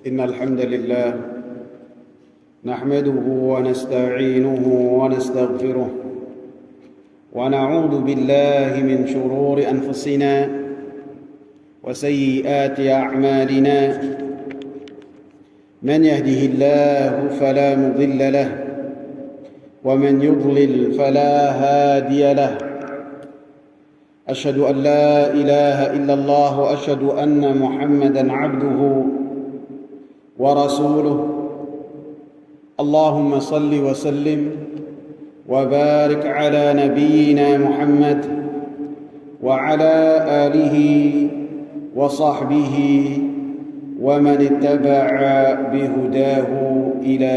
إن الحمد لله نحمده ونستعينه ونستغفره ونعوذ بالله من شرور أنفسنا وسيئات أعمالنا من يهده الله فلا مضل له ومن يضلل فلا هادي له أشهد أن لا إله إلا الله وأشهد أن محمدا عبده ورسوله اللهم صل وسلم وبارك على نبينا محمد وعلى آله وصحبه ومن اتبع بهداه إلى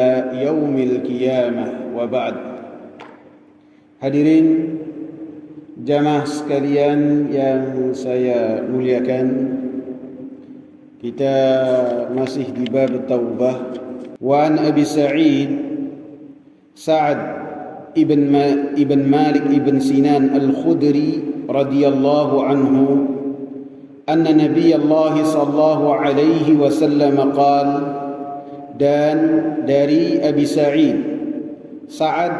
يوم القيامة وبعد. Hadirin jamaah sekalian yang saya muliakan, kita masih di bab taubah. Wa an Abi Sa'id Sa'ad ibn Malik ibn Sinan al-Khudri radhiyallahu anhu anna Nabi Allah sallallahu alaihi wasallam qala, dan dari Abi Sa'id Sa'ad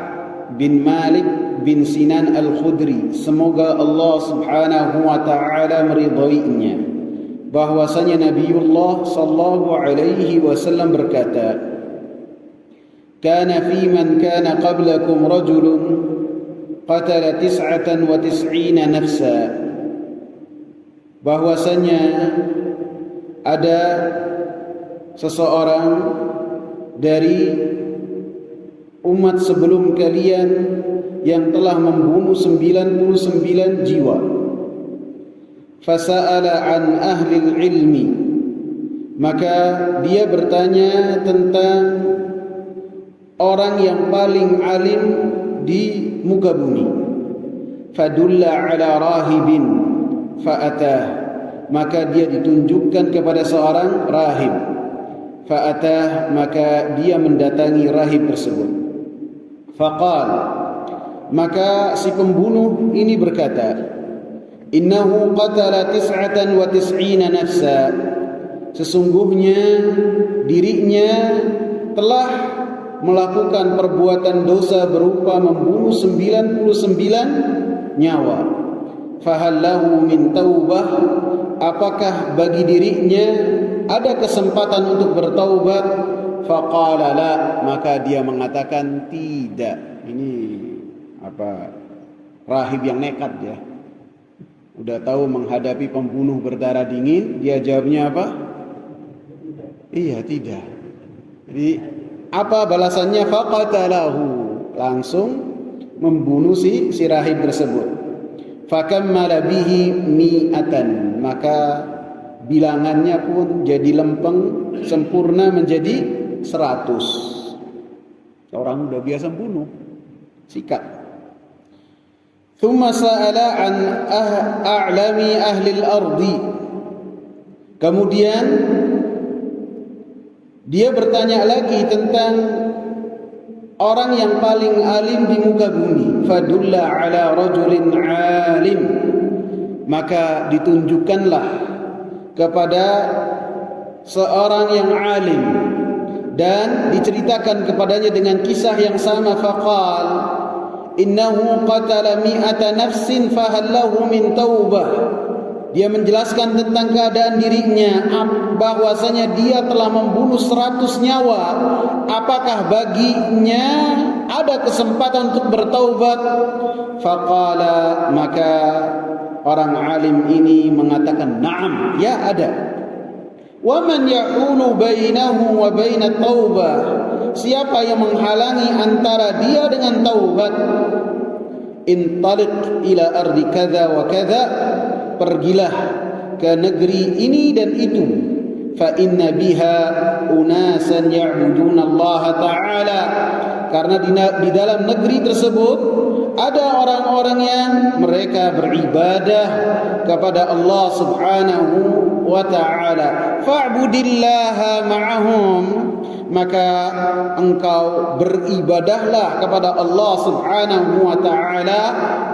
bin Malik bin Sinan al-Khudri, semoga Allah subhanahu wa ta'ala meridainya, bahwasanya Nabiullah sallallahu alaihi wasallam berkata, kana fi man kana qablakum rajulun qatala 99 nafsa, bahwasanya ada seseorang dari umat sebelum kalian yang telah membunuh 99 jiwa. Fasa'ala an ahli ilmi, maka dia bertanya tentang orang yang paling alim di muka bumi. Fadulla ala rahibin fa'atah, maka dia ditunjukkan kepada seorang rahib. Fa'atah, maka dia mendatangi rahib tersebut. Faqal, maka si pembunuh ini berkata, innahu qatala 99 nafsa, sesungguhnya dirinya telah melakukan perbuatan dosa berupa membunuh 99 nyawa. Fahal lahu min taubah, apakah bagi dirinya ada kesempatan untuk bertaubat? Faqala la, maka dia mengatakan tidak. Ini rahib yang nekat ya. Udah tahu menghadapi pembunuh berdarah dingin, dia jawabnya apa? Iya, tidak. Jadi apa balasannya? Faqatalahu, langsung membunuh si rahib tersebut. Fakammala bihi mi'atan, maka bilangannya pun jadi lempeng sempurna menjadi 100. Orang udah biasa bunuh, sikat. Thumma sa'ala an a'lami ahli al-ardi, kemudian dia bertanya lagi tentang orang yang paling alim di muka bumi. Fadulla ala rajulin alim, maka ditunjukkanlah kepada seorang yang alim dan diceritakan kepadanya dengan kisah yang sama. Faqal innahu qatala 100 nafsin fahal lahu min taubah, dia menjelaskan tentang keadaan dirinya, bahwasanya dia telah membunuh 100 nyawa, apakah baginya ada kesempatan untuk bertaubat? Faqala, maka orang alim ini mengatakan, na'am, ya ada. Wa man yahulu bainahu wa bainat taubah, siapa yang menghalangi antara dia dengan taubat? Intaliq ila ardi kadza wa kadza, pergilah ke negeri ini dan itu. Fa inna biha unasan ya'buduna Allah Ta'ala, karena di dalam negeri tersebut ada orang-orang yang mereka beribadah kepada Allah Subhanahu wa Ta'ala. Fa'budillaha ma'ahum, maka engkau beribadahlah kepada Allah Subhanahu wa ta'ala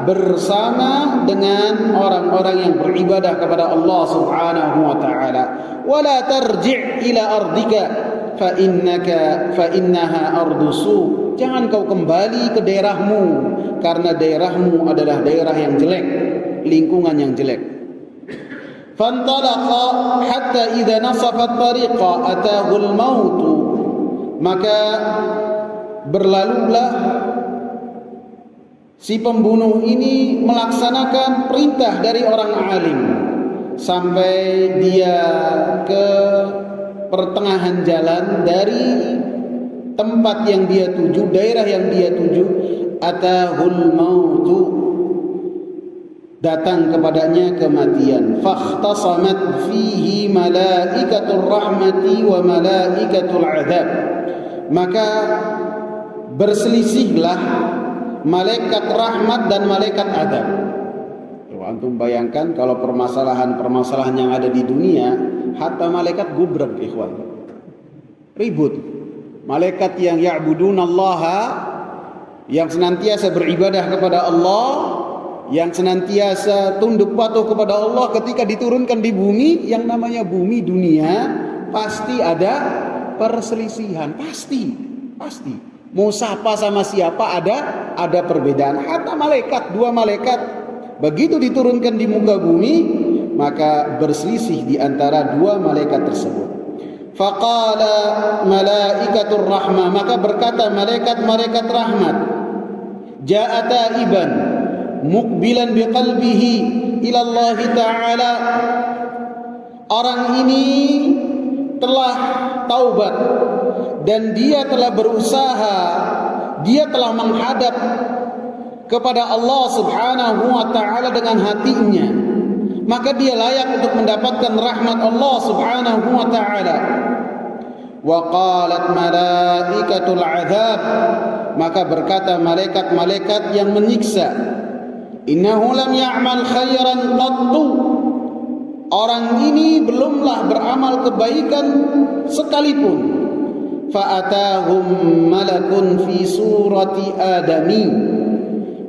bersama dengan orang-orang yang beribadah kepada Allah Subhanahu wa ta'ala. Wala tarji' ila ardika fa innaha ardusu. Jangan kau kembali ke daerahmu, karena daerahmu adalah daerah yang jelek, lingkungan yang jelek. Fantalaqa hatta idza nasafa at-tariqa atahu al-maut. Maka berlalulah si pembunuh ini melaksanakan perintah dari orang alim sampai dia ke pertengahan jalan dari tempat yang dia tuju, daerah yang dia tuju. Atahul mautu, datang kepadanya kematian. Fakhtasamat fihi malaikatur rahmati wa malaikatul azab. Maka berselisihlah malaikat rahmat dan malaikat azab. Antum bayangkan kalau permasalahan-permasalahan yang ada di dunia, hatta malaikat gubrek, ikhwan. Ribut. Malaikat yang ya'budunallaha, yang senantiasa beribadah kepada Allah, yang senantiasa tunduk patuh kepada Allah, ketika diturunkan di bumi, yang namanya bumi dunia, pasti ada perselisihan, pasti. Mau siapa sama siapa ada perbedaan. Hatta malaikat, dua malaikat begitu diturunkan di muka bumi, maka berselisih di antara dua malaikat tersebut. Faqala malaikatur rahmah, maka berkata malaikat rahmat, ja'a taiban muqbilan biqalbihi ila Allah Ta'ala. Orang ini telah taubat dan dia telah berusaha, dia telah menghadap kepada Allah Subhanahu wa ta'ala dengan hatinya, maka dia layak untuk mendapatkan rahmat Allah Subhanahu wa ta'ala. Wa qalat malaikatul azab, maka berkata malaikat-malaikat yang menyiksa, innahu lam ya'mal khairan qattu, orang ini belumlah beramal kebaikan sekalipun. Fa'atahum malakun fi surati adami,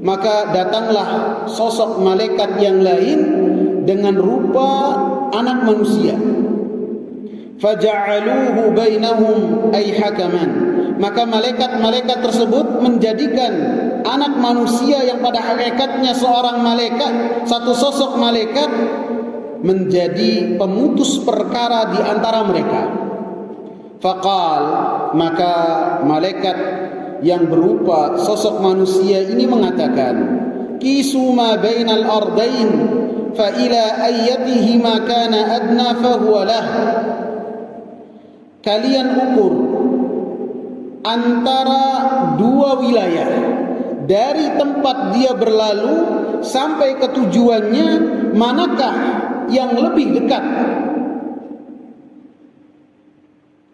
maka datanglah sosok malaikat yang lain dengan rupa anak manusia. Faja'aluhu bainahum ay hakaman, maka malaikat-malaikat tersebut menjadikan anak manusia yang pada hakikatnya seorang malaikat, satu sosok malaikat, menjadi pemutus perkara di antara mereka. Faqal, maka malaikat yang berupa sosok manusia ini mengatakan, kisu ma bainal ardain fa ila ayyatihi ma kana adna fa huwa lah. Kalian ukur antara dua wilayah, dari tempat dia berlalu sampai ke tujuannya, manakah yang lebih dekat?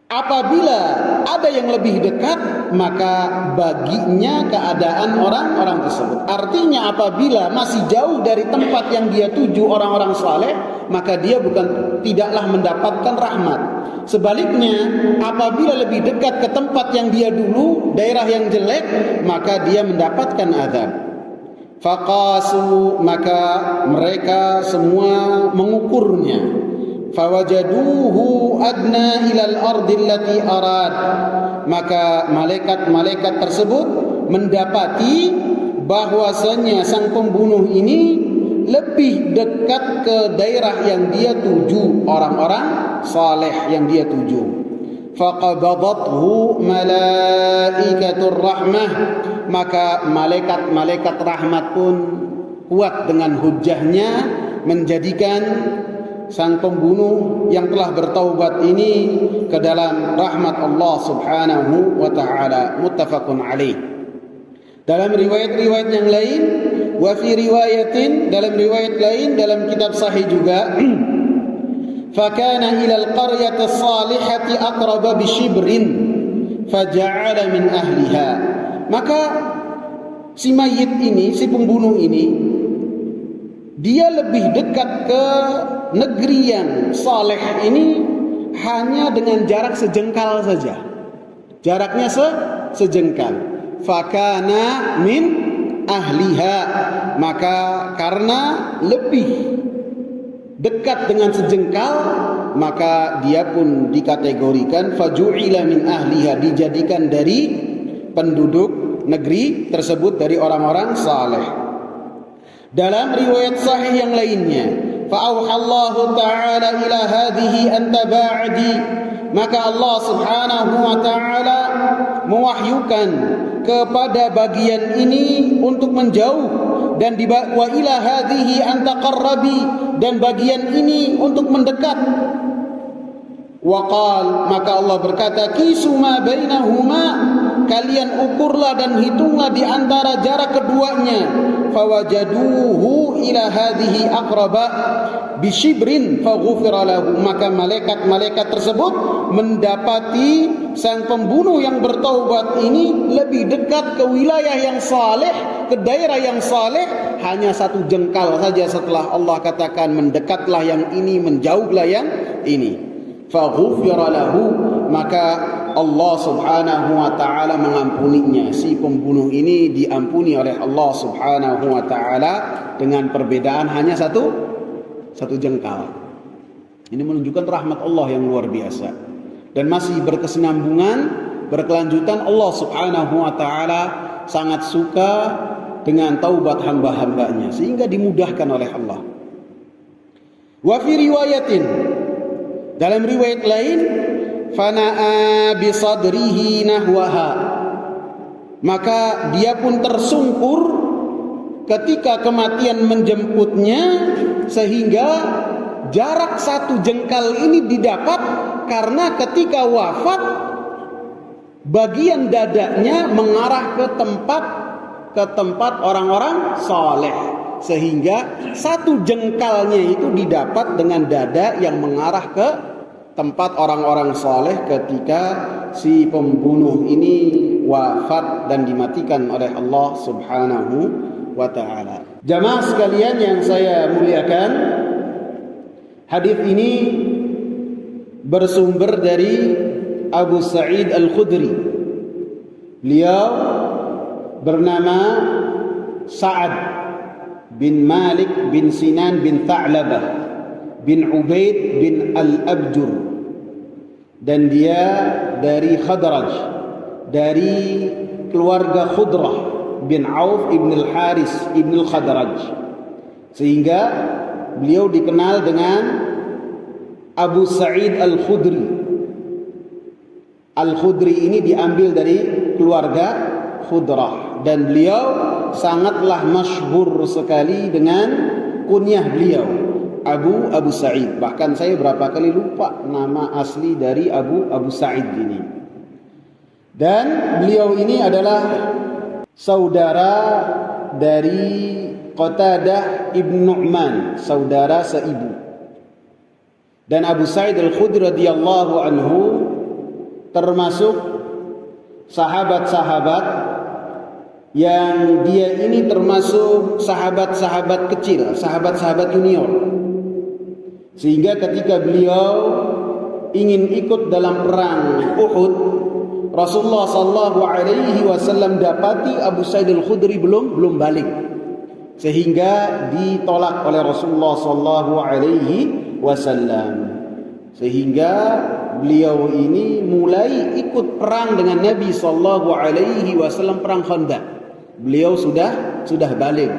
Apabila ada yang lebih dekat, maka baginya keadaan orang-orang tersebut. Artinya apabila masih jauh dari tempat yang dia tuju orang-orang saleh, maka dia tidaklah mendapatkan rahmat. Sebaliknya, apabila lebih dekat ke tempat yang dia dulu, daerah yang jelek, maka dia mendapatkan azab. Faqasu, maka mereka semua mengukurnya. Fawajaduhu adna ilal ardi allati arad, maka malaikat-malaikat tersebut mendapati bahwasanya sang pembunuh ini lebih dekat ke daerah yang dia tuju, orang-orang saleh yang dia tuju. Faqabadathu malaikatur rahmah, maka malaikat-malaikat rahmat pun kuat dengan hujahnya menjadikan sang pembunuh yang telah bertaubat ini ke dalam rahmat Allah Subhanahu wa ta'ala. Muttafaqun alaih. Dalam riwayat-riwayat yang lain, wa fi riwayatin, dalam riwayat lain dalam kitab sahih juga, fakana ila al-qaryati as-salihati aqraba bi shibrin faja'ala min ahliha. Maka si mayit ini, si pembunuh ini, dia lebih dekat ke negeri yang saleh ini hanya dengan jarak sejengkal saja. Jaraknya sejengkal. Fakana min ahliha, maka karena lebih dekat dengan sejengkal, maka dia pun dikategorikan faju'ila min ahliha, dijadikan dari penduduk negeri tersebut, dari orang-orang saleh. Dalam riwayat sahih yang lainnya, fa'auhallahu ta'ala ila hadhihi anta ba'di, maka Allah subhanahu wa ta'ala mewahyukan kepada bagian ini untuk menjauh, dan wa ila hadhihi anta qarrabi, dan bagian ini untuk mendekat. Waqal, maka Allah berkata, kisu ma bainahuma, kalian ukurlah dan hitunglah di antara jarak keduanya. Fawajaduhu ila hadhihi aqraba bishibrin faghufira lahu, maka malaikat-malaikat tersebut mendapati sang pembunuh yang bertaubat ini lebih dekat ke wilayah yang saleh, ke daerah yang saleh, hanya 1 jengkal saja setelah Allah katakan mendekatlah yang ini, menjauhlah yang ini. Faghufira lahu, maka Allah subhanahu wa ta'ala mengampuninya. Si pembunuh ini diampuni oleh Allah subhanahu wa ta'ala dengan perbedaan hanya satu jengkal. Ini menunjukkan rahmat Allah yang luar biasa, dan masih berkesinambungan, berkelanjutan. Allah subhanahu wa ta'ala sangat suka dengan taubat hamba-hambanya, sehingga dimudahkan oleh Allah. Wa fi riwayatin, dalam riwayat lain, fana'a bisadrihi nahwaha, maka dia pun tersungkur ketika kematian menjemputnya, sehingga jarak 1 jengkal ini didapat karena ketika wafat bagian dadanya mengarah ke tempat orang-orang saleh, sehingga 1 jengkalnya itu didapat dengan dada yang mengarah ke tempat orang-orang saleh ketika si pembunuh ini wafat dan dimatikan oleh Allah subhanahu wa ta'ala. Jamaah sekalian yang saya muliakan, hadis ini bersumber dari Abu Sa'id Al-Khudri. Beliau bernama Sa'ad bin Malik bin Sinan bin Tha'labah bin Ubaid bin Al-Abjur, dan dia dari Khadraj, dari keluarga Khudrah bin Auf ibn al-Haris ibn al-Khadraj, sehingga beliau dikenal dengan Abu Sa'id Al-Khudri. Al-Khudri ini diambil dari keluarga Khudrah, dan beliau sangatlah masyhur sekali dengan kunyah beliau, Abu Sa'id. Bahkan saya berapa kali lupa nama asli dari Abu Sa'id ini. Dan beliau ini adalah saudara dari Qatadah ibn Nu'man, saudara seibu. Dan Abu Sa'id Al-Khudri radhiyallahu anhu termasuk sahabat-sahabat yang dia ini termasuk sahabat-sahabat kecil, sahabat-sahabat junior. Sehingga ketika beliau ingin ikut dalam perang Uhud, Rasulullah sallallahu alaihi wasallam dapati Abu Sa'id Al-Khudri belum balik, sehingga ditolak oleh Rasulullah sallallahu alaihi wasallam. Sehingga beliau ini mulai ikut perang dengan Nabi sallallahu alaihi wasallam, perang Khandaq. Beliau sudah balik,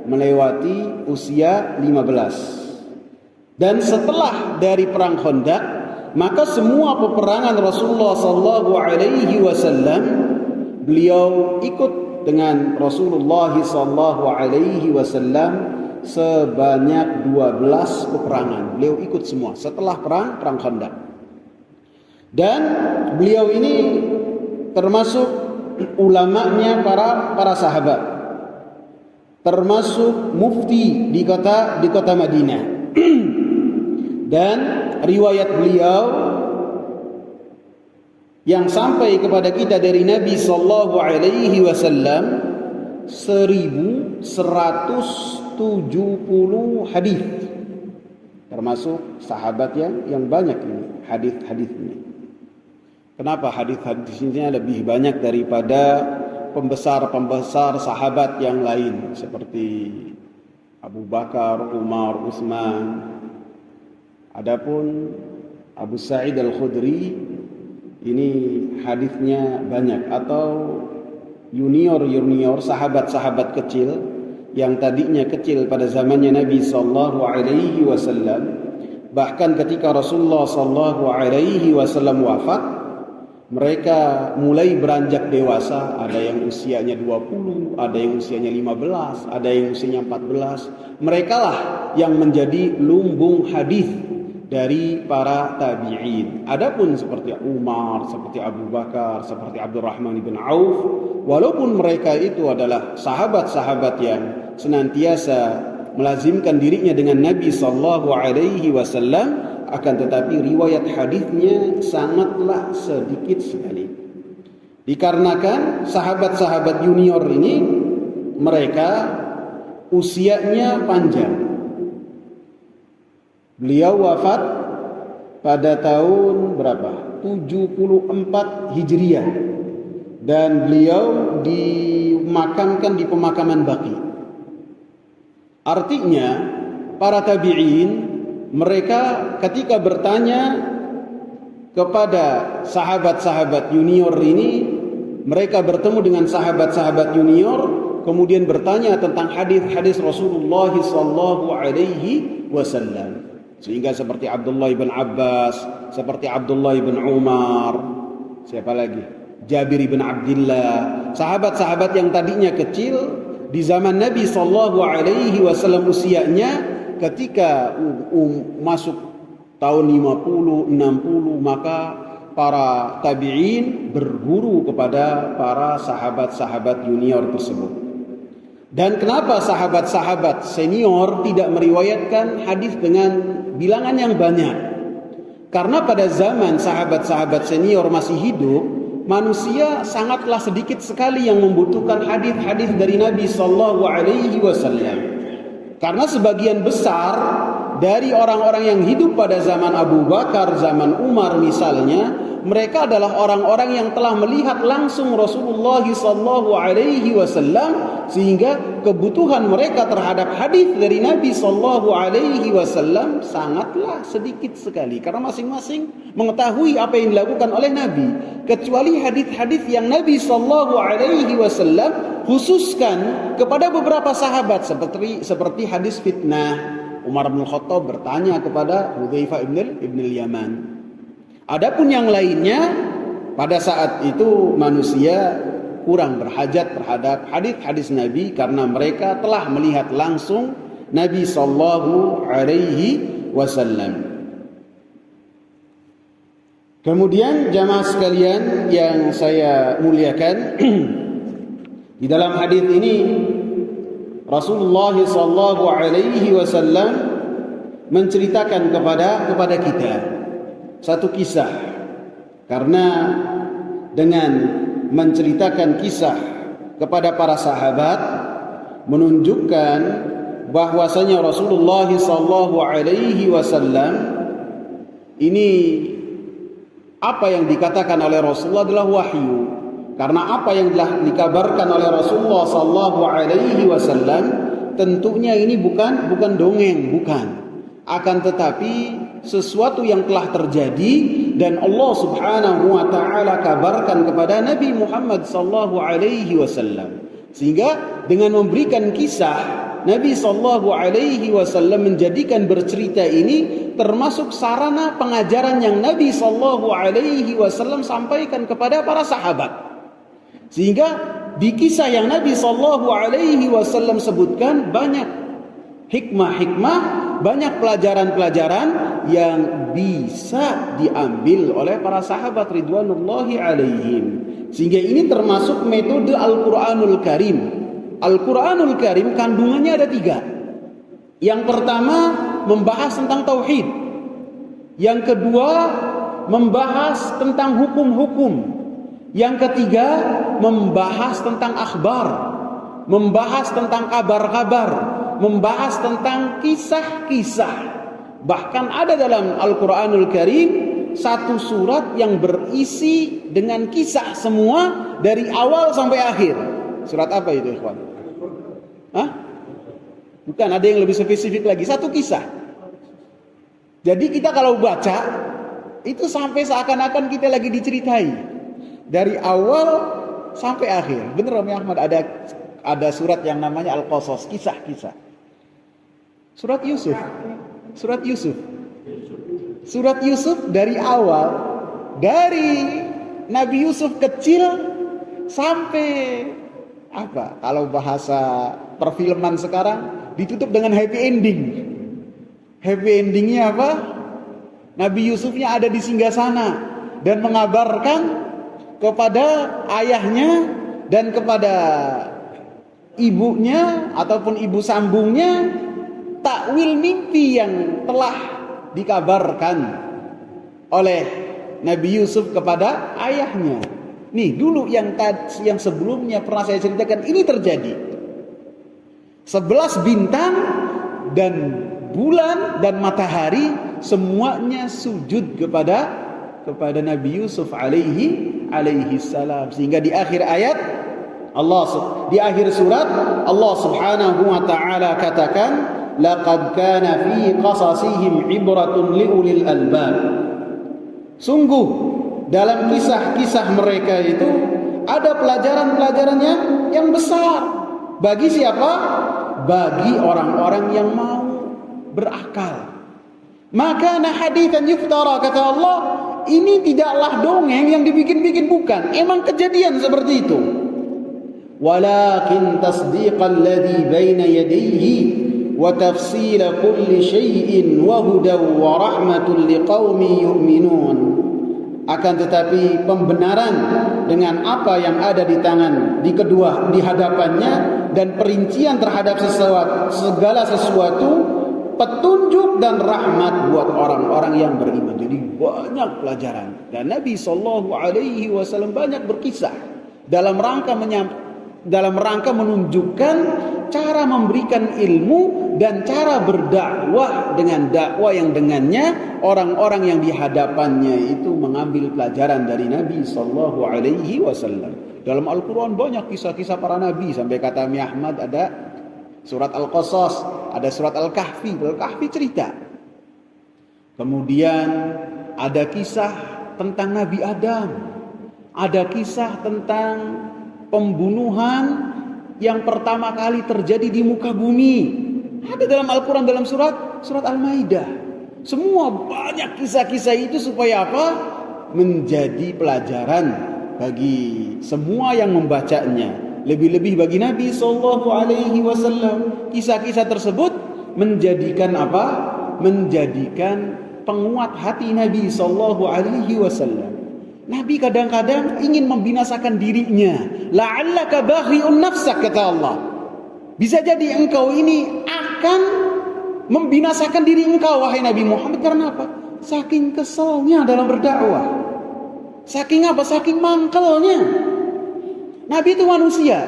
melewati usia 15. Dan setelah dari perang Khandaq, maka semua peperangan Rasulullah sallallahu alaihi wasallam beliau ikut dengan Rasulullah sallallahu alaihi wasallam sebanyak 12 peperangan. Beliau ikut semua setelah perang Khandaq. Dan beliau ini termasuk ulamanya para sahabat, termasuk mufti di kota Madinah. Dan riwayat beliau yang sampai kepada kita dari Nabi sallallahu alaihi wasallam 1170 hadis, termasuk sahabat yang banyak ini hadis-hadisnya. Kenapa hadis-hadisnya lebih banyak daripada pembesar-pembesar sahabat yang lain seperti Abu Bakar, Umar, Utsman. Adapun Abu Sa'id Al-Khudri ini hadisnya banyak, atau junior sahabat-sahabat kecil yang tadinya kecil pada zamannya Nabi sallallahu alaihi wasallam, bahkan ketika Rasulullah sallallahu alaihi wasallam wafat, mereka mulai beranjak dewasa. Ada yang usianya 20, ada yang usianya 15, ada yang usianya 14. Mereka lah yang menjadi lumbung hadis dari para tabi'in. Adapun seperti Umar, seperti Abu Bakar, seperti Abdurrahman bin Auf, walaupun mereka itu adalah sahabat-sahabat yang senantiasa melazimkan dirinya dengan Nabi sallallahu alaihi wasallam, akan tetapi riwayat hadisnya sangatlah sedikit sekali. Dikarenakan sahabat-sahabat junior ini mereka usianya panjang. Beliau wafat pada tahun berapa? 74 Hijriah. Dan beliau dimakamkan di pemakaman Baqi. Artinya para tabi'in mereka ketika bertanya kepada sahabat-sahabat junior ini, mereka bertemu dengan sahabat-sahabat junior, kemudian bertanya tentang hadis-hadis Rasulullah sallallahu alaihi wasallam. Sehingga seperti Abdullah bin Abbas, seperti Abdullah bin Umar, siapa lagi? Jabir bin Abdullah, sahabat-sahabat yang tadinya kecil di zaman Nabi sallallahu alaihi wasallam usianya, ketika masuk tahun 50, 60, maka para tabi'in berguru kepada para sahabat-sahabat junior tersebut. Dan kenapa sahabat-sahabat senior tidak meriwayatkan hadis dengan bilangan yang banyak? Karena pada zaman sahabat-sahabat senior masih hidup, manusia sangatlah sedikit sekali yang membutuhkan hadis-hadis dari Nabi sallallahu alaihi wasallam. Karena sebagian besar dari orang-orang yang hidup pada zaman Abu Bakar, zaman Umar misalnya, mereka adalah orang-orang yang telah melihat langsung Rasulullah sallallahu alaihi wasallam, sehingga kebutuhan mereka terhadap hadis dari Nabi sallallahu alaihi wasallam sangatlah sedikit sekali, karena masing-masing mengetahui apa yang dilakukan oleh Nabi. Kecuali hadis-hadis yang Nabi sallallahu alaihi wasallam khususkan kepada beberapa sahabat, seperti hadis fitnah. Umar bin Khattab bertanya kepada Hudzaifah ibn al-Yaman. Adapun yang lainnya, pada saat itu manusia kurang berhajat terhadap hadis-hadis Nabi karena mereka telah melihat langsung Nabi sallallahu alaihi wasallam. Kemudian jamaah sekalian yang saya muliakan, di dalam hadis ini Rasulullah sallallahu alaihi wasallam menceritakan kepada kita satu kisah. Karena dengan menceritakan kisah kepada para sahabat menunjukkan bahwasanya Rasulullah sallallahu alaihi wasallam ini, apa yang dikatakan oleh Rasulullah adalah wahyu. Karena apa yang telah dikabarkan oleh Rasulullah sallallahu alaihi wasallam tentunya ini bukan dongeng, bukan. Akan tetapi sesuatu yang telah terjadi dan Allah Subhanahu wa taala kabarkan kepada Nabi Muhammad sallallahu alaihi wasallam. Sehingga dengan memberikan kisah, Nabi sallallahu alaihi wasallam menjadikan bercerita ini termasuk sarana pengajaran yang Nabi sallallahu alaihi wasallam sampaikan kepada para sahabat. Sehingga di kisah yang Nabi sallallahu alaihi wasallam sebutkan banyak hikmah-hikmah, banyak pelajaran-pelajaran yang bisa diambil oleh para sahabat ridwanullahi alaihim. Sehingga ini termasuk metode Al-Quranul Karim. Al-Quranul Karim kandungannya ada 3. Yang pertama membahas tentang tauhid. Yang kedua membahas tentang hukum-hukum. Yang ketiga membahas tentang akhbar, membahas tentang kabar-kabar, membahas tentang kisah-kisah. Bahkan ada dalam Al-Quranul Karim satu surat yang berisi dengan kisah semua dari awal sampai akhir. Surat apa itu, ikhwan? Hah? Bukan, ada yang lebih spesifik lagi. Satu kisah. Jadi kita kalau baca itu sampai seakan-akan kita lagi diceritai dari awal sampai akhir. Bener Om Ahmad, ada surat yang namanya Al-Qasas, kisah-kisah. Surat Yusuf. Surat Yusuf. Surat Yusuf dari awal, dari Nabi Yusuf kecil sampai apa? Kalau bahasa perfilman sekarang ditutup dengan happy ending. Happy endingnya apa? Nabi Yusufnya ada di singgasana dan mengabarkan kepada ayahnya dan kepada ibunya ataupun ibu sambungnya takwil mimpi yang telah dikabarkan oleh Nabi Yusuf kepada ayahnya. Nih dulu yang sebelumnya pernah saya ceritakan ini terjadi. 11 bintang dan bulan dan matahari semuanya sujud kepada Nabi Yusuf alaihi salam, sehingga di akhir ayat di akhir surat Allah Subhanahu wa taala katakan laqad kana fi qasasihim ibratun liulil albab. Sungguh dalam kisah-kisah mereka itu ada pelajaran-pelajaran yang besar. Bagi siapa? Bagi orang-orang yang mau berakal. Maka haditsan yuftara, kata Allah, ini tidaklah dongeng yang dibikin-bikin, bukan. Emang kejadian seperti itu. Walakin tasdiqal ladzi baina yadayhi wa tafsila kulli syai'in wa hudaw wa rahmatul liqaumin yu'minun. Akan tetapi pembenaran dengan apa yang ada di di hadapannya dan perincian terhadap segala sesuatu, petunjuk dan rahmat buat orang-orang yang beriman. Jadi banyak pelajaran, dan Nabi SAW banyak berkisah dalam rangka menunjukkan cara memberikan ilmu dan cara berdakwah dengan dakwah yang dengannya orang-orang yang di hadapannya itu mengambil pelajaran dari Nabi SAW. Dalam Al-Quran banyak kisah-kisah para nabi, sampai kata Mi Ahmad ada surat Al-Qasas, ada surat Al-Kahfi. Al-Kahfi cerita. Kemudian ada kisah tentang Nabi Adam, ada kisah tentang pembunuhan yang pertama kali terjadi di muka bumi. Ada dalam Al-Quran, dalam surat Al-Maidah. Semua banyak kisah-kisah itu supaya apa? Menjadi pelajaran bagi semua yang membacanya. Lebih-lebih bagi Nabi SAW. Kisah-kisah tersebut menjadikan apa? Menjadikan penguat hati Nabi SAW. Nabi kadang-kadang ingin membinasakan dirinya. La'allaka baghi'un nafsak, kata Allah. Bisa jadi engkau ini akan membinasakan diri engkau, wahai Nabi Muhammad. Karena apa? Saking keselnya dalam berdakwah. Saking apa? Saking mangkelnya. Nabi itu manusia.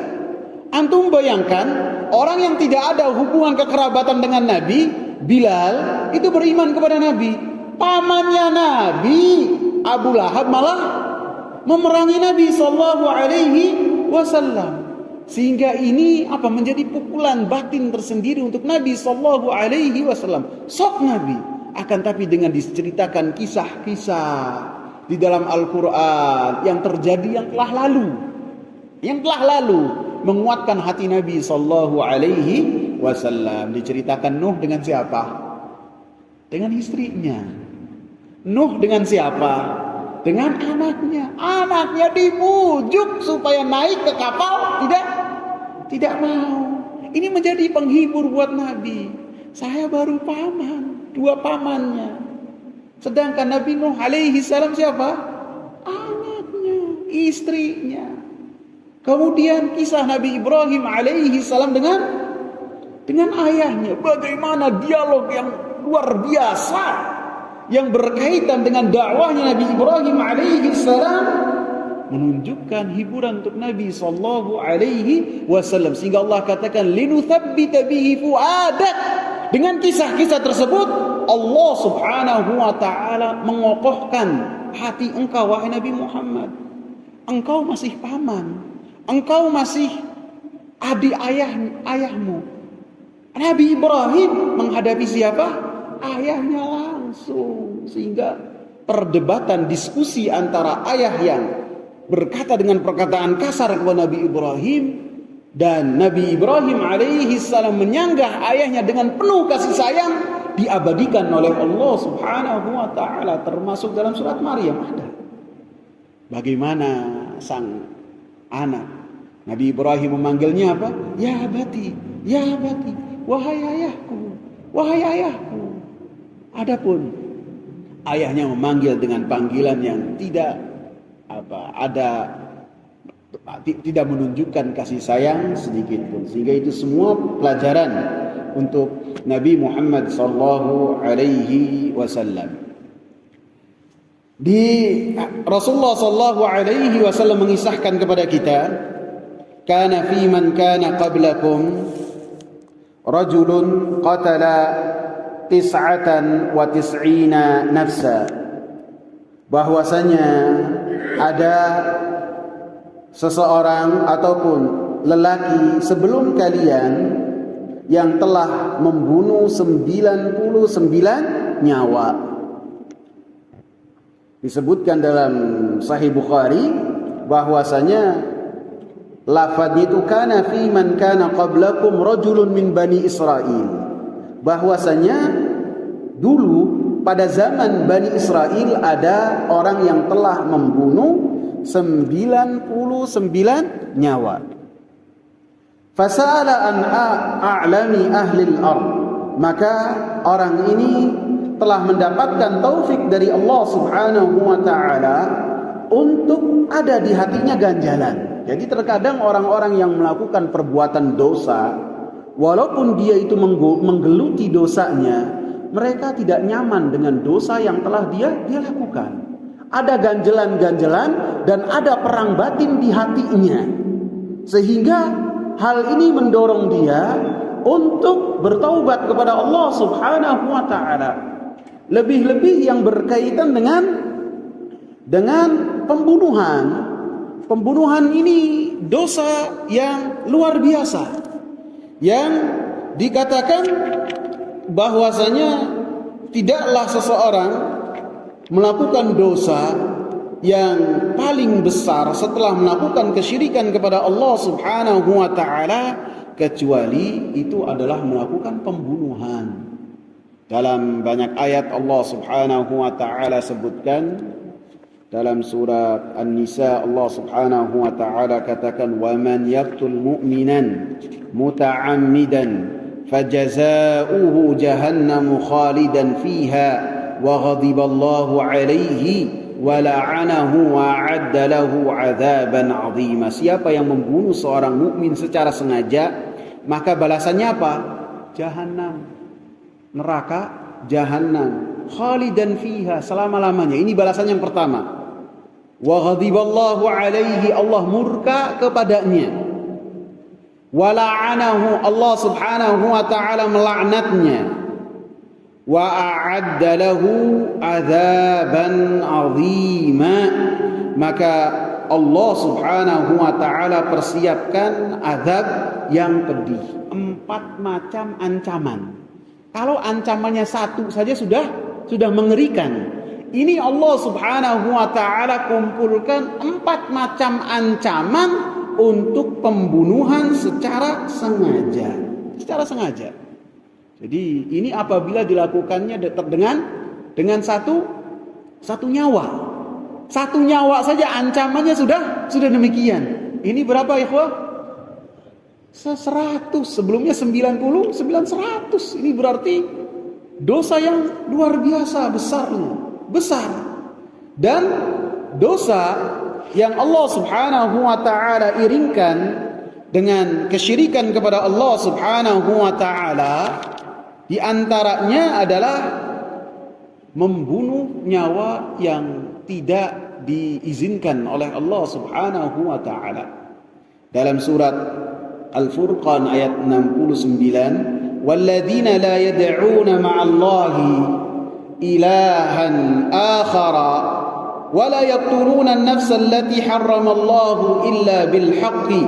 Antum bayangkan orang yang tidak ada hubungan kekerabatan dengan Nabi, Bilal, itu beriman kepada Nabi. Pamannya Nabi, Abu Lahab, malah memerangi Nabi SAW. Sehingga ini apa? Menjadi pukulan batin tersendiri untuk Nabi SAW. Sok Nabi. Akan tapi dengan diceritakan kisah-kisah di dalam Al-Quran yang terjadi, yang telah lalu, menguatkan hati Nabi SAW. Diceritakan Nuh dengan siapa? Dengan istrinya. Nuh dengan siapa? Dengan anaknya. Anaknya dibujuk supaya naik ke kapal, tidak mau. Ini menjadi penghibur buat Nabi. Saya baru paman, 2 pamannya. Sedangkan Nabi Nuh alaihi salam siapa? Anaknya, istrinya. Kemudian kisah Nabi Ibrahim alaihi salam dengan ayahnya. Bagaimana dialog yang luar biasa yang berkaitan dengan dakwahnya Nabi Ibrahim alaihi salam, menunjukkan hiburan untuk Nabi sallallahu alaihi wasallam, sehingga Allah katakan linutsabbita bihi fuadak. Dengan kisah-kisah tersebut Allah Subhanahu wa ta'ala mengokohkan hati engkau, wahai Nabi Muhammad. Engkau masih paman, engkau masih adik ayahmu. Nabi Ibrahim menghadapi siapa? Ayahnya langsung. Sehingga perdebatan, diskusi antara ayah yang berkata dengan perkataan kasar kepada Nabi Ibrahim dan Nabi Ibrahim alaihi salam menyanggah ayahnya dengan penuh kasih sayang diabadikan oleh Allah Subhanahu wa ta'ala, termasuk dalam surat Maryam ada. Bagaimana sang anak Nabi Ibrahim memanggilnya apa? Ya abati, ya abati, wahai ayahku, wahai ayahku. Adapun ayahnya memanggil dengan panggilan yang tidak tidak menunjukkan kasih sayang sedikit pun. Sehingga itu semua pelajaran untuk Nabi Muhammad sallallahu alaihi wasallam. Rasulullah sallallahu alaihi wasallam mengisahkan kepada kita, kana fi man kana qablakum rajulun qatala 99 nafsa, bahwasanya ada seseorang ataupun lelaki sebelum kalian yang telah membunuh 99 nyawa. Disebutkan dalam Sahih Bukhari bahwasanya lafadznya itu kana fi man kana qablakum rajulun min Bani Israil, bahwasanya dulu pada zaman Bani Israel ada orang yang telah membunuh 99 nyawa. Fasa'ala an a'lami ahli al-ard, maka orang ini telah mendapatkan taufik dari Allah Subhanahu wa ta'ala untuk ada di hatinya ganjalan. Jadi terkadang orang-orang yang melakukan perbuatan dosa, walaupun dia itu menggeluti dosanya, mereka tidak nyaman dengan dosa yang telah dia lakukan. Ada ganjelan-ganjelan dan ada perang batin di hatinya, sehingga hal ini mendorong dia untuk bertaubat kepada Allah Subhanahu wa ta'ala. Lebih-lebih yang berkaitan dengan pembunuhan. Pembunuhan ini dosa yang luar biasa, yang dikatakan bahwasanya tidaklah seseorang melakukan dosa yang paling besar setelah melakukan kesyirikan kepada Allah Subhanahu wa ta'ala kecuali itu adalah melakukan pembunuhan. Dalam banyak ayat Allah Subhanahu wa ta'ala sebutkan, dalam surat An-Nisa Allah Subhanahu wa ta'ala katakan, wa man yaqtul mu'minan muta'ammidan fajaza'uhu jahannamu khalidan fiha wa ghadiballahu alaihi wa la'anahu wa a'adda lahu 'adzaban 'azima. Siapa yang membunuh seorang mukmin secara sengaja, maka balasannya apa? Jahannam, neraka jahannam, khalidan fiha, selama-lamanya. Ini balasan yang pertama. Wa ghadiballahu alaihi, Allah murka kepadanya. Wa la'anahu, Allah Subhanahu wa ta'ala melaknatnya. Wa a'adda lahu 'adzaban 'azima, maka Allah Subhanahu wa ta'ala persiapkan azab yang pedih. 4 macam ancaman. Kalau ancamannya satu saja sudah mengerikan. Ini Allah Subhanahu wa ta'ala kumpulkan 4 macam ancaman untuk pembunuhan secara sengaja. Secara sengaja. Jadi ini apabila dilakukannya dengan satu nyawa. Satu nyawa saja ancamannya sudah demikian. Ini berapa ya, ikhwah? 100, sebelumnya 90, 100. Ini berarti dosa yang luar biasa besar. Dan dosa yang Allah Subhanahu wa ta'ala iringkan dengan kesyirikan kepada Allah Subhanahu wa ta'ala, di antaranya adalah membunuh nyawa yang tidak diizinkan oleh Allah Subhanahu wa ta'ala. Dalam surat Al-Furqan ayat 69, walladzina la yad'una ma'allahi ilahan akhara wa la yaqtuluna an-nafsa allati harramallahu illa bil haqqi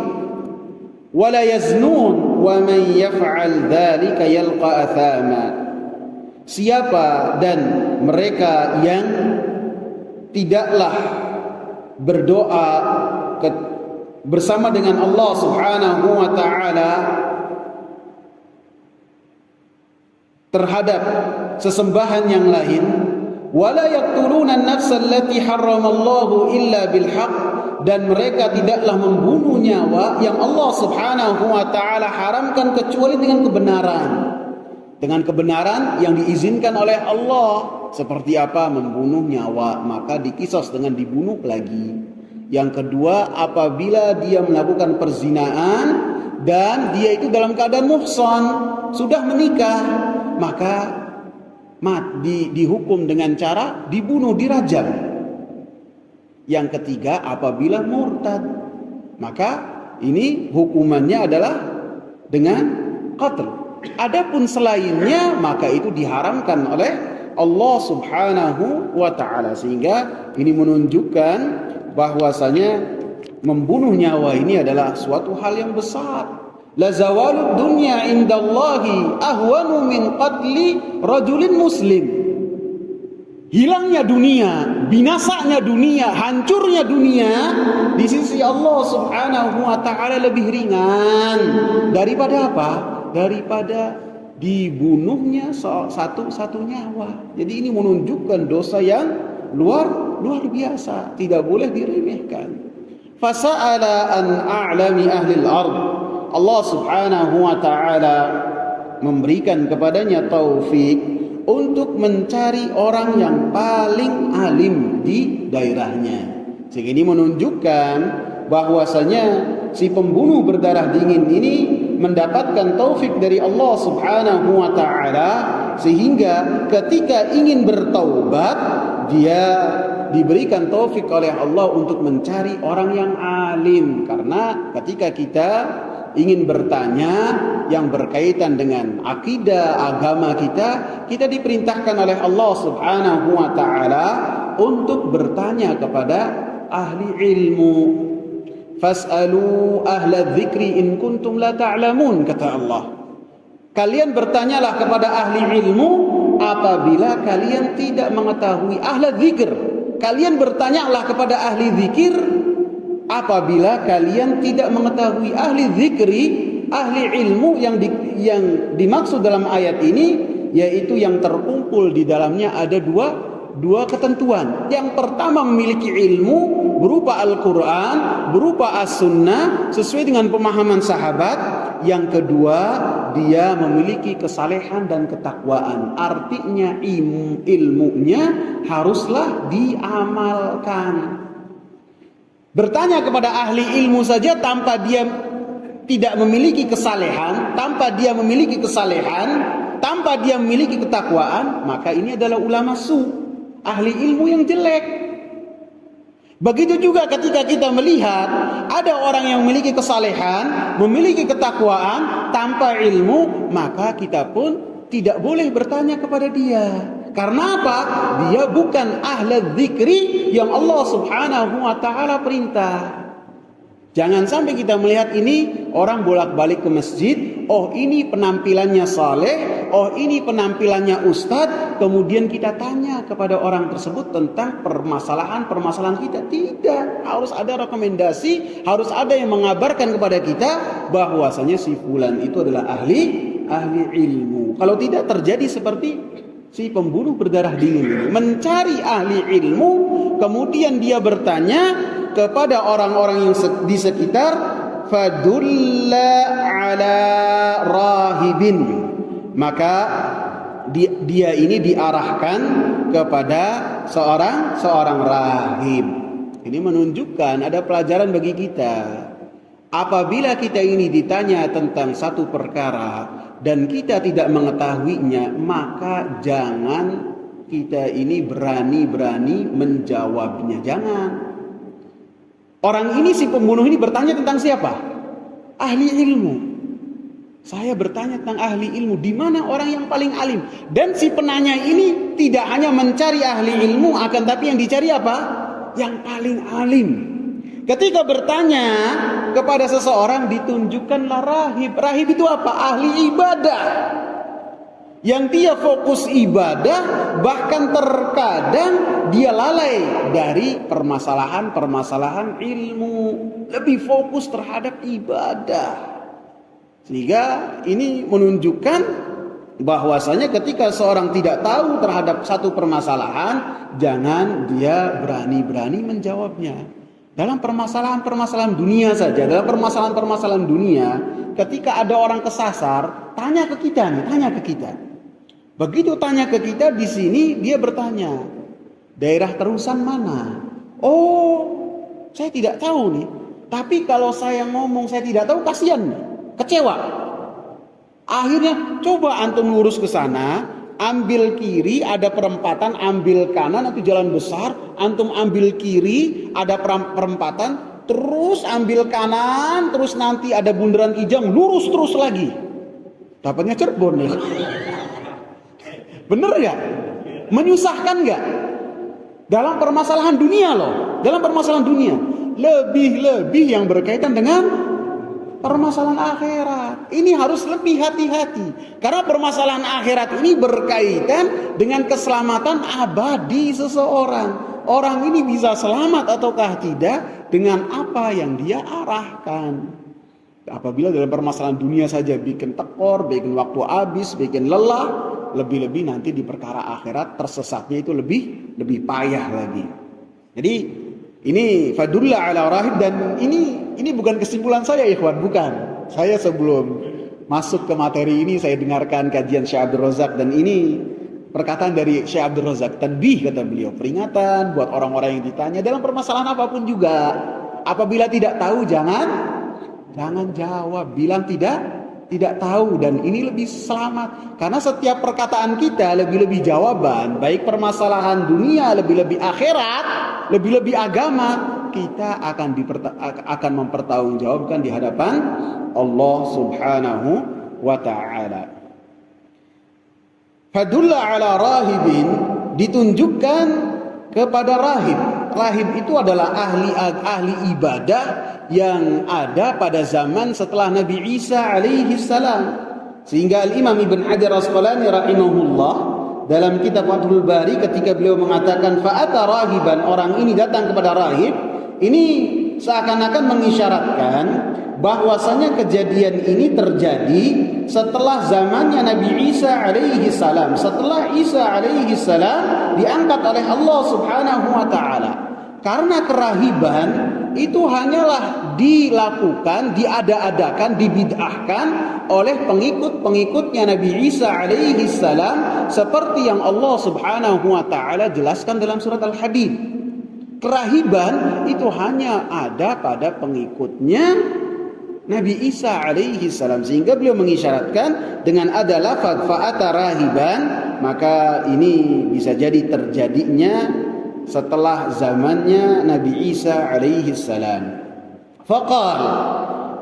wa la yaznun wa man yaf'al dzalika yalqa athama. Siapa dan mereka yang tidaklah berdoa bersama dengan Allah Subhanahu wa taala terhadap sesembahan yang lain, wala yaqtuluna an-nafsa allati harramallahu illa bil haqq, dan mereka tidaklah membunuh nyawa yang Allah Subhanahu wa taala haramkan kecuali dengan kebenaran. Dengan kebenaran yang diizinkan oleh Allah. Seperti apa? Membunuh nyawa, maka dikisos dengan dibunuh lagi. Yang kedua, apabila dia melakukan perzinaan dan dia itu dalam keadaan muhsan, sudah menikah, maka dihukum dengan cara dibunuh, dirajam. Yang ketiga, apabila murtad, maka ini hukumannya adalah dengan qatl. Adapun selainnya maka itu diharamkan oleh Allah Subhanahu wa taala. Sehingga ini menunjukkan bahwasanya membunuh nyawa ini adalah suatu hal yang besar. La zawalud dunya indallahi ahwanu min qatli rajulin muslim. Hilangnya dunia, binasanya dunia, hancurnya dunia di sisi Allah Subhanahu wa taala lebih ringan daripada apa? Daripada dibunuhnya satu nyawa. Jadi ini menunjukkan dosa yang luar biasa, tidak boleh diremehkan. Fasa'ala an a'lami ahli al-ard. Allah Subhanahu wa taala memberikan kepadanya taufik untuk mencari orang yang paling alim di daerahnya. Sehingga ini menunjukkan bahwasanya si pembunuh berdarah dingin ini mendapatkan taufik dari Allah Subhanahu wa taala, sehingga ketika ingin bertaubat dia diberikan taufik oleh Allah untuk mencari orang yang alim. Karena ketika kita ingin bertanya yang berkaitan dengan akidah agama kita diperintahkan oleh Allah Subhanahu wa taala untuk bertanya kepada ahli ilmu. Fas'alu ahla dzikri in kuntum la ta'lamun, kata Allah. Kalian bertanyalah kepada ahli ilmu apabila kalian tidak mengetahui. Ahla dzikr, kalian bertanyalah kepada ahli zikir apabila kalian tidak mengetahui. Ahli zikri, ahli ilmu yang dimaksud dalam ayat ini yaitu yang terkumpul di dalamnya ada dua ketentuan. Yang pertama, memiliki ilmu berupa Al-Quran, berupa As-Sunnah sesuai dengan pemahaman sahabat. Yang kedua, dia memiliki kesalehan dan ketakwaan. Artinya ilmunya haruslah diamalkan. Bertanya kepada ahli ilmu saja tanpa dia tidak memiliki kesalehan, tanpa dia memiliki kesalehan, tanpa dia memiliki ketakwaan, maka ini adalah ulama su, ahli ilmu yang jelek. Begitu juga ketika kita melihat ada orang yang memiliki kesalehan, memiliki ketakwaan tanpa ilmu, maka kita pun tidak boleh bertanya kepada dia. Karena apa? Dia bukan ahli dzikri yang Allah Subhanahu wa taala perintah. Jangan sampai kita melihat ini orang bolak-balik ke masjid, oh ini penampilannya saleh, oh ini penampilannya ustadz, kemudian kita tanya kepada orang tersebut tentang permasalahan kita. Tidak, harus ada rekomendasi, harus ada yang mengabarkan kepada kita bahwasanya si fulan itu adalah ahli ilmu. Kalau tidak terjadi seperti si pembunuh berdarah dingin ini, mencari ahli ilmu, kemudian dia bertanya kepada orang-orang yang di sekitar, fadulla ala rahibin, maka dia ini diarahkan kepada seorang rahib. Ini menunjukkan ada pelajaran bagi kita. Apabila kita ini ditanya tentang satu perkara dan kita tidak mengetahuinya, maka jangan kita ini berani-berani menjawabnya. Jangan. Orang ini, si pembunuh ini bertanya tentang siapa? Ahli ilmu. Saya bertanya tentang ahli ilmu, di mana orang yang paling alim? Dan si penanya ini tidak hanya mencari ahli ilmu, akan tapi yang dicari apa? Yang paling alim. Ketika bertanya kepada seseorang, ditunjukkanlah rahib. Rahib itu apa? Ahli ibadah. Yang dia fokus ibadah, bahkan terkadang dia lalai dari permasalahan-permasalahan ilmu. Lebih fokus terhadap ibadah. Sehingga ini menunjukkan bahwasanya ketika seorang tidak tahu terhadap satu permasalahan, jangan dia berani-berani menjawabnya. Dalam permasalahan-permasalahan dunia saja, dalam permasalahan-permasalahan dunia, ketika ada orang kesasar, tanya ke kita nih, tanya ke kita. Begitu tanya ke kita, di sini dia bertanya, daerah terusan mana? Oh, saya tidak tahu nih. Tapi kalau saya ngomong saya tidak tahu, kasihan nih. Kecewa. Akhirnya coba antum lurus ke sana, ambil kiri, ada perempatan, ambil kanan, itu jalan besar, antum ambil kiri, ada perempatan, terus ambil kanan, terus nanti ada bundaran Kijang, lurus terus lagi. Dapatnya Cirebon ya. Bener gak? Menyusahkan gak? Dalam permasalahan dunia loh, dalam permasalahan dunia, lebih-lebih yang berkaitan dengan permasalahan akhirat. Ini harus lebih hati-hati. Karena permasalahan akhirat ini berkaitan dengan keselamatan abadi seseorang. Orang ini bisa selamat ataukah tidak dengan apa yang dia arahkan. Apabila dalam permasalahan dunia saja bikin tekor, bikin waktu habis, bikin lelah, lebih-lebih nanti di perkara akhirat tersesatnya itu lebih payah lagi. Jadi ini fadulla ala rahib, dan ini bukan kesimpulan saya ikhwan, bukan. Saya sebelum masuk ke materi ini saya dengarkan kajian Syekh Abdul Razak, dan ini perkataan dari Syekh Abdul Razak, tanbih kata beliau, peringatan buat orang-orang yang ditanya dalam permasalahan apapun juga. Apabila tidak tahu jangan jawab, bilang tidak tahu, dan ini lebih selamat. Karena setiap perkataan kita lebih-lebih jawaban, baik permasalahan dunia, lebih-lebih akhirat, lebih-lebih agama, kita akan mempertanggungjawabkan di hadapan Allah Subhanahu wa taala. Fadulla ala rahibin, ditunjukkan kepada rahib. Rahib itu adalah ahli ibadah yang ada pada zaman setelah Nabi Isa alaihi salam. Sehingga Al-Imam Ibn Hajar Asqalani rahimahullah dalam kitab Fathul Bari ketika beliau mengatakan fa'ata rahiban, orang ini datang kepada rahib, ini seakan-akan mengisyaratkan bahwasanya kejadian ini terjadi setelah zamannya Nabi Isa alaihi salam. Setelah Isa alaihi salam diangkat oleh Allah Subhanahu wa taala. Karena kerahiban itu hanyalah dilakukan, diada-adakan, dibid'ahkan oleh pengikut-pengikutnya Nabi Isa alaihi salam, seperti yang Allah Subhanahu wa taala jelaskan dalam surat Al-Hadid. Kerahiban itu hanya ada pada pengikutnya Nabi Isa alaihi salam, sehingga beliau mengisyaratkan dengan ada lafaz fa'ata rahiban, maka ini bisa jadi terjadinya setelah zamannya Nabi Isa alaihi salam. Faqal,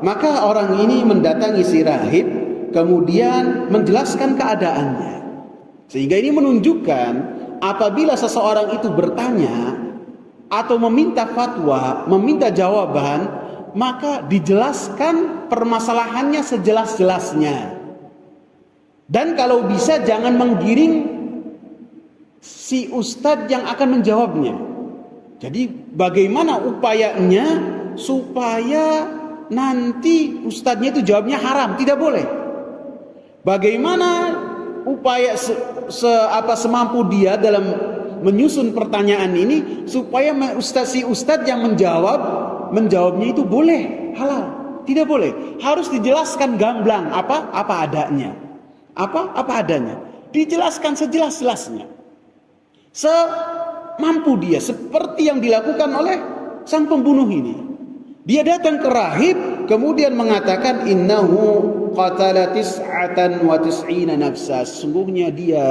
maka orang ini mendatangi si rahib, kemudian menjelaskan keadaannya. Sehingga ini menunjukkan apabila seseorang itu bertanya atau meminta fatwa, meminta jawaban, maka dijelaskan permasalahannya sejelas-jelasnya. Dan kalau bisa jangan menggiring si ustadz yang akan menjawabnya. Jadi bagaimana upayanya supaya nanti ustadznya itu jawabnya haram, tidak boleh. Bagaimana upaya semampu dia dalam menyusun pertanyaan ini supaya si ustadz yang menjawabnya itu boleh, halal, tidak boleh. Harus dijelaskan gamblang apa adanya. Apa adanya. Dijelaskan sejelas-jelasnya. Semampu dia, seperti yang dilakukan oleh sang pembunuh ini. Dia datang ke rahib, kemudian mengatakan innahu qatala tis'atan wa tis'ina nafsa. Sesungguhnya dia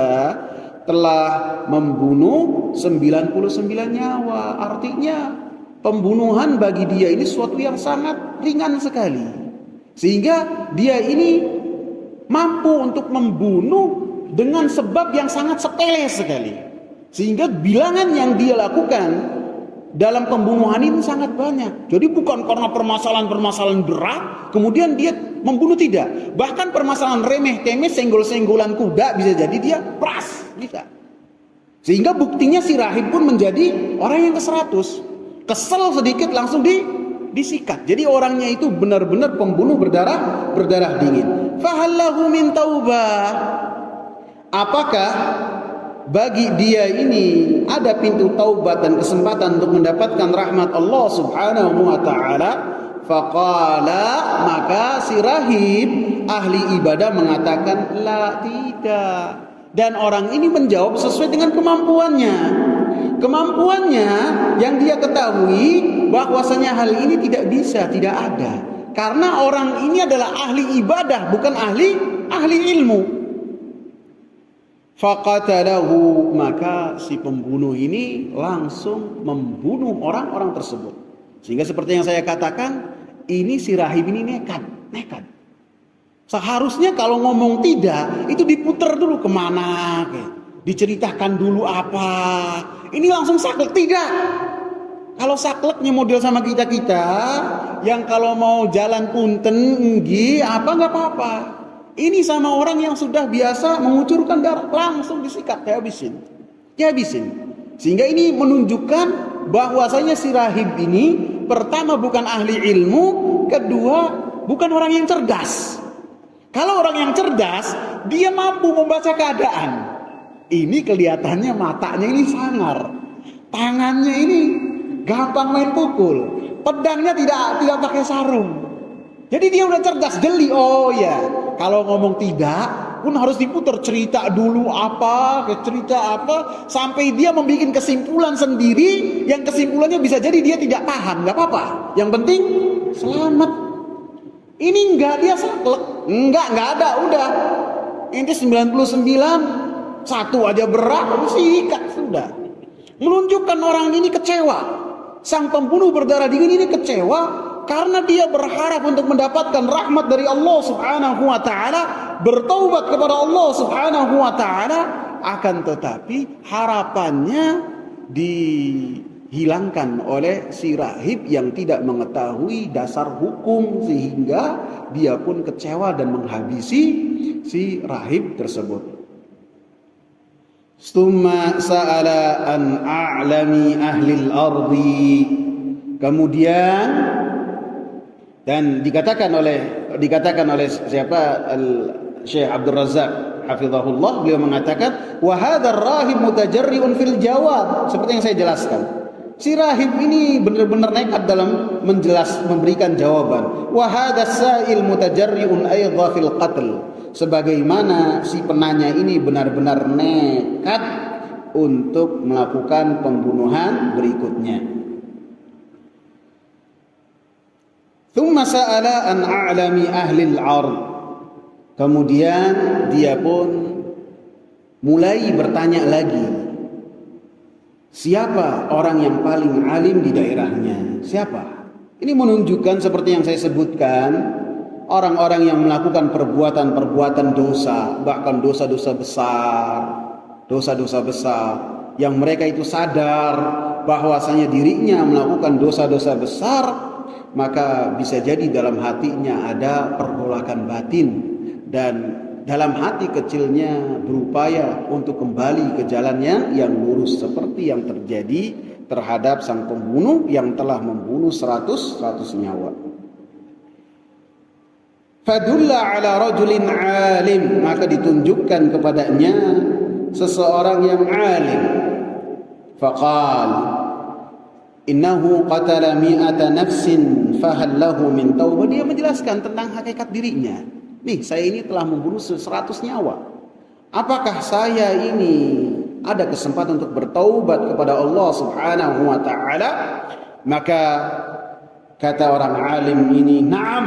telah membunuh 99 nyawa. Artinya pembunuhan bagi dia ini suatu yang sangat ringan sekali. Sehingga dia ini mampu untuk membunuh dengan sebab yang sangat sepele sekali, sehingga bilangan yang dia lakukan dalam pembunuhan ini sangat banyak. Jadi bukan karena permasalahan-permasalahan berat kemudian dia membunuh, tidak. Bahkan permasalahan remeh-temeh, senggol-senggolan kuda bisa jadi dia peras, bisa. Sehingga buktinya si rahib pun menjadi orang yang ke-100. Kesel sedikit langsung disikat. Jadi orangnya itu benar-benar pembunuh berdarah dingin. Fahallahu min taubah. Apakah bagi dia ini ada pintu taubat dan kesempatan untuk mendapatkan rahmat Allah Subhanahu wa taala? Faqala, maka si rahib ahli ibadah mengatakan la, tidak. Dan orang ini menjawab sesuai dengan kemampuannya yang dia ketahui bahwasanya hal ini tidak bisa, tidak ada, karena orang ini adalah ahli ibadah, bukan ahli ilmu. Faqatalahu, maka si pembunuh ini langsung membunuh orang-orang tersebut. Sehingga seperti yang saya katakan, ini si rahib ini nekat. Seharusnya kalau ngomong tidak, itu diputer dulu kemana, diceritakan dulu apa. Ini langsung saklek, tidak. Kalau sakleknya model sama kita-kita, yang kalau mau jalan punten, nggak apa-apa. Ini sama orang yang sudah biasa mengucurkan darah, langsung disikat, dihabisin. Sehingga ini menunjukkan bahwasanya si rahib ini pertama bukan ahli ilmu, kedua bukan orang yang cerdas. Kalau orang yang cerdas, dia mampu membaca keadaan. Ini kelihatannya matanya ini sangar, tangannya ini gampang main pukul, pedangnya tidak pakai sarung. Jadi dia udah cerdas, jeli. Oh ya, kalau ngomong tidak pun harus diputar, cerita dulu apa, sampai dia membuat kesimpulan sendiri, yang kesimpulannya bisa jadi dia tidak paham, nggak apa-apa. Yang penting selamat. Ini enggak, dia saklek, enggak ada, udah. Inti 99, satu aja berat, sikat sudah. Menunjukkan orang ini kecewa. Sang pembunuh berdarah dingin ini kecewa karena dia berharap untuk mendapatkan rahmat dari Allah Subhanahu wa taala, bertaubat kepada Allah Subhanahu wa taala, akan tetapi harapannya dihilangkan oleh si rahib yang tidak mengetahui dasar hukum, sehingga dia pun kecewa dan menghabisi si rahib tersebut. Summa sa'ala an a'lami ahlil ardi. Kemudian, dan dikatakan oleh siapa, Syekh Abdul Razak hafizahullah, beliau mengatakan wa hadzal rahib mutajarriun fil jawab, seperti yang saya jelaskan. Si rahib ini benar-benar nekat dalam memberikan jawaban. Wa hadzal sa'il mutajarriun aidha fil qatl, sebagaimana si penanya ini benar-benar nekat untuk melakukan pembunuhan berikutnya. Thumma sa'ala an a'lami ahlil ard. Kemudian dia pun mulai bertanya lagi, siapa orang yang paling alim di daerahnya? Siapa? Ini menunjukkan seperti yang saya sebutkan, orang-orang yang melakukan perbuatan-perbuatan dosa, bahkan dosa-dosa besar, yang mereka itu sadar bahwasanya dirinya melakukan dosa-dosa besar, maka bisa jadi dalam hatinya ada pergolakan batin, dan dalam hati kecilnya berupaya untuk kembali ke jalannya yang lurus, seperti yang terjadi terhadap sang pembunuh yang telah membunuh 100 nyawa. Fadulla ala rajulin alim, maka ditunjukkan kepadanya seseorang yang alim. Faqal innahu qatala mi'ata nafsin fahal lahu min taubah. Dia menjelaskan tentang hakikat dirinya. Nih, saya ini telah membunuh 100 nyawa. Apakah saya ini ada kesempatan untuk bertaubat kepada Allah Subhanahu wa taala? Maka kata orang alim ini, "Na'am,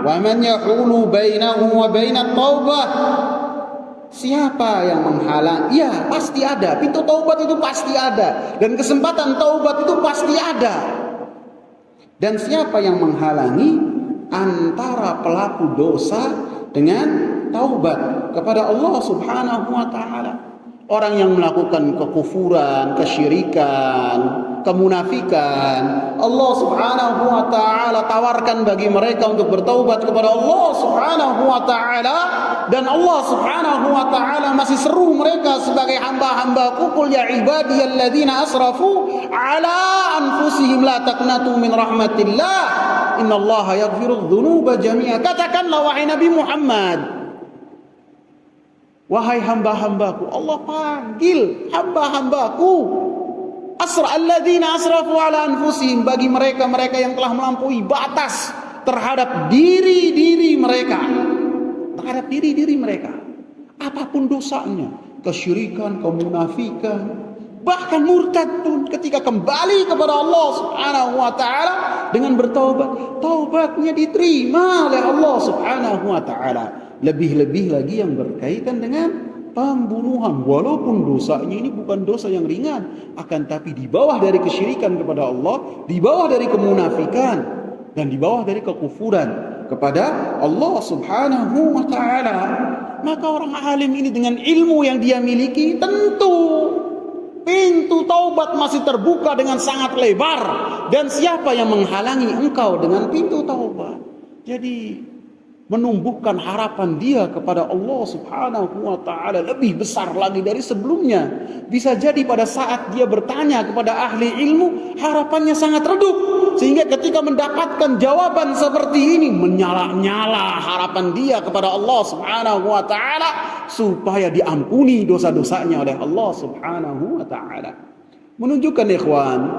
wa man yahulu bainahu wa bainat taubah?" Siapa yang menghalang? Ya, pasti ada. Pintu taubat itu pasti ada, dan kesempatan taubat itu pasti ada. Dan siapa yang menghalangi antara pelaku dosa dengan taubat kepada Allah Subhanahu wa taala. Orang yang melakukan kekufuran, kesyirikan, kemunafikan, Allah Subhanahu wa taala tawarkan bagi mereka untuk bertaubat kepada Allah Subhanahu wa taala, dan Allah Subhanahu wa taala masih seru mereka sebagai hamba-hambaku, qul ya ibadiyalladzina asrafu ala anfusihim la taqnatu min rahmatillah innallaha yaghfirudz dzunuba jami'a. Katakanlah wahai Nabi Muhammad, wahai hamba-hambaku, Allah panggil hamba-hambaku, alladzina asrafu ala anfusihim, bagi mereka-mereka yang telah melampaui batas terhadap diri-diri mereka, apapun dosanya, kesyirikan, kemunafikan, bahkan murtad pun, ketika kembali kepada Allah Subhanahu wa taala dengan bertaubat, taubatnya diterima oleh Allah Subhanahu wa taala. Lebih-lebih lagi yang berkaitan dengan pembunuhan, walaupun dosanya ini bukan dosa yang ringan, akan tapi di bawah dari kesyirikan kepada Allah, di bawah dari kemunafikan, dan di bawah dari kekufuran kepada Allah Subhanahu wa taala. Maka orang alim ini dengan ilmu yang dia miliki, tentu pintu taubat masih terbuka dengan sangat lebar, dan siapa yang menghalangi engkau dengan pintu taubat? Jadi menumbuhkan harapan dia kepada Allah Subhanahu wa taala lebih besar lagi dari sebelumnya. Bisa jadi pada saat dia bertanya kepada ahli ilmu, harapannya sangat redup, sehingga ketika mendapatkan jawaban seperti ini, menyala-nyala harapan dia kepada Allah Subhanahu wa taala supaya diampuni dosa-dosanya oleh Allah Subhanahu wa taala. Menunjukkan ikhwan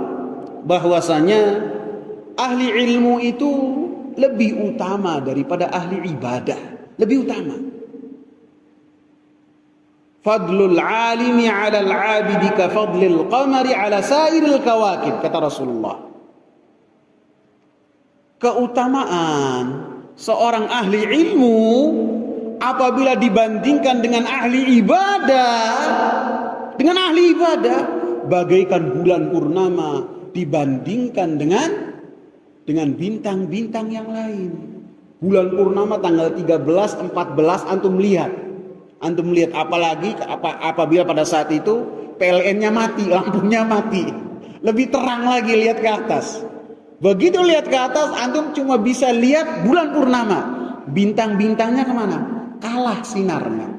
bahwasanya ahli ilmu itu lebih utama daripada ahli ibadah, lebih utama. Fadlul alimi 'ala al-'abidi ka fadlil qamari 'ala sairil kawakib, kata Rasulullah. Keutamaan seorang ahli ilmu apabila dibandingkan dengan ahli ibadah, bagaikan bulan purnama dibandingkan dengan bintang-bintang yang lain. Bulan purnama tanggal 13, 14 antum lihat apalagi apabila pada saat itu PLN-nya mati, lampunya mati. Lebih terang lagi lihat ke atas. Begitu lihat ke atas antum cuma bisa lihat bulan purnama. Bintang-bintangnya kemana? Kalah sinarnya.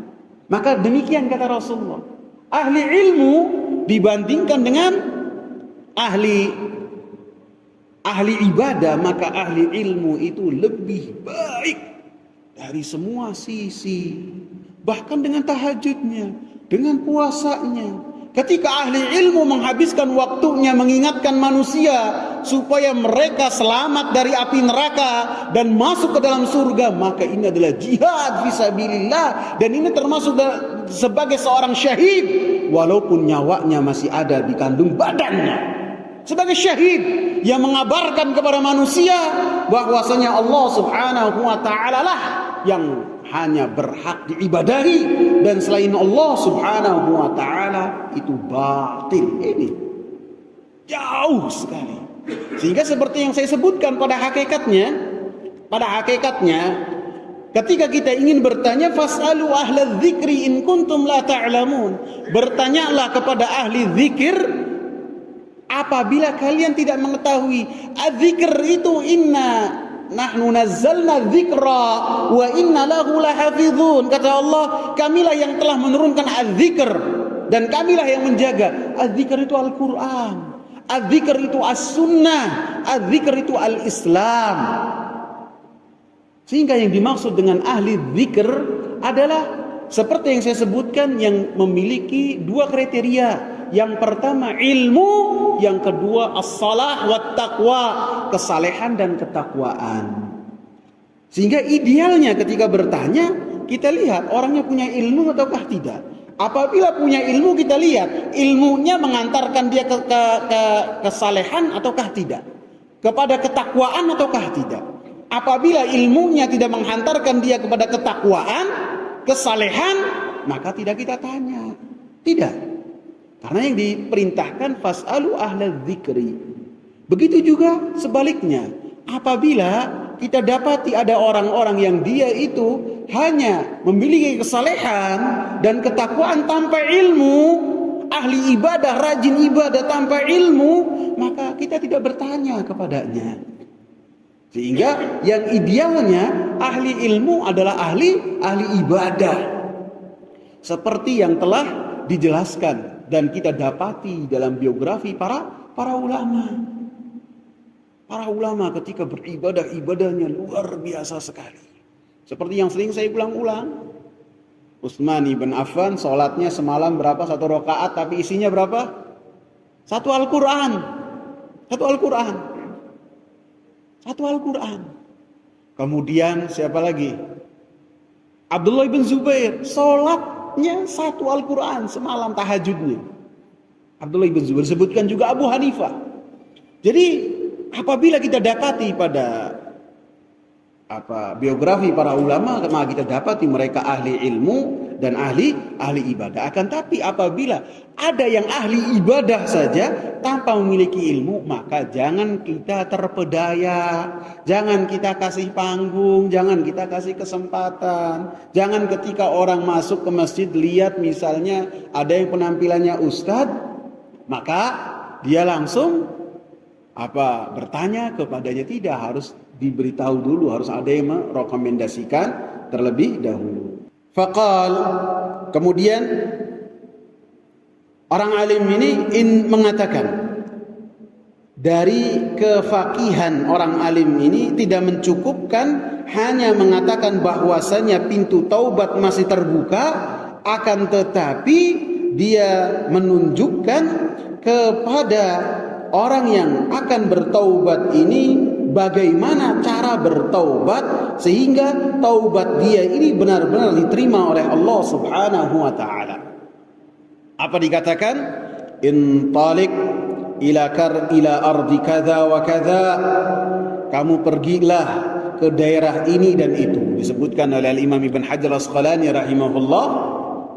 Maka demikian kata Rasulullah. Ahli ilmu dibandingkan dengan ahli ibadah, maka ahli ilmu itu lebih baik dari semua sisi. Bahkan dengan tahajudnya, dengan puasanya. Ketika ahli ilmu menghabiskan waktunya mengingatkan manusia supaya mereka selamat dari api neraka dan masuk ke dalam surga, maka ini adalah jihad fisabilillah, dan ini termasuk sebagai seorang syahid walaupun nyawanya masih ada di kandung badannya. Sebagai syahid yang mengabarkan kepada manusia bahwasanya Allah Subhanahu wa taala lah yang hanya berhak diibadahi, dan selain Allah Subhanahu wa taala itu batil. Ini jauh sekali. Sehingga seperti yang saya sebutkan pada hakikatnya ketika kita ingin bertanya, fasalu ahla dzikri in kuntum la ta'lamun, bertanyalah kepada ahli zikir apabila kalian tidak mengetahui. Adzikr itu inna nahnu nazzalna dzikra wa inna lahu lahafizun, kata Allah, kamilah yang telah menurunkan adzikr dan kamilah yang menjaga. Adzikr itu Al-Quran, adzikr itu as-sunnah, adzikr itu al-Islam. Sehingga yang dimaksud dengan ahli dzikr adalah seperti yang saya sebutkan, yang memiliki dua kriteria. Yang pertama ilmu, yang kedua as-salah wat taqwa, kesalehan dan ketakwaan. Sehingga idealnya ketika bertanya, kita lihat orangnya punya ilmu ataukah tidak. Apabila punya ilmu, kita lihat ilmunya mengantarkan dia ke kesalehan ataukah tidak, kepada ketakwaan ataukah tidak. Apabila ilmunya tidak menghantarkan dia kepada ketakwaan, kesalehan, maka tidak kita tanya. Tidak. Karena yang diperintahkan fas'alu ahla dzikri. Begitu juga sebaliknya. Apabila kita dapati ada orang-orang yang dia itu hanya memiliki kesalehan dan ketakwaan tanpa ilmu, ahli ibadah, rajin ibadah tanpa ilmu, maka kita tidak bertanya kepadanya. Sehingga yang idealnya ahli ilmu adalah ahli ibadah. Seperti yang telah dijelaskan dan kita dapati dalam biografi para ulama. Para ulama ketika beribadah, ibadahnya luar biasa sekali. Seperti yang sering saya ulang-ulang. Utsman ibn Affan sholatnya semalam berapa? 1 rakaat, tapi isinya berapa? 1 Al-Quran. 1 Al-Quran. 1 Al-Quran. Kemudian siapa lagi? Abdullah bin Zubair. Sholatnya 1 Al-Quran semalam tahajudnya. Abdullah bin Zubair. Disebutkan juga Abu Hanifah. Jadi apabila kita dapati pada biografi para ulama, maka kita dapati mereka ahli ilmu dan ahli ibadah. Akan tapi apabila ada yang ahli ibadah saja tanpa memiliki ilmu, maka jangan kita terpedaya, jangan kita kasih panggung, jangan kita kasih kesempatan. Jangan ketika orang masuk ke masjid lihat misalnya ada yang penampilannya ustadz, maka dia langsung bertanya kepadanya. Tidak, harus diberitahu dulu, harus ada yang merekomendasikan terlebih dahulu. Faqal, kemudian orang alim ini mengatakan, dari kefakihan orang alim ini tidak mencukupkan hanya mengatakan bahwasanya pintu taubat masih terbuka, akan tetapi dia menunjukkan kepada orang yang akan bertaubat ini bagaimana cara bertaubat sehingga taubat dia ini benar-benar diterima oleh Allah Subhanahu wa taala. Apa dikatakan? Intalik ila ardi kadza wa kadza. Kamu pergilah ke daerah ini dan itu. Disebutkan oleh Imam Ibn Hajar Al-Asqalani rahimahullah.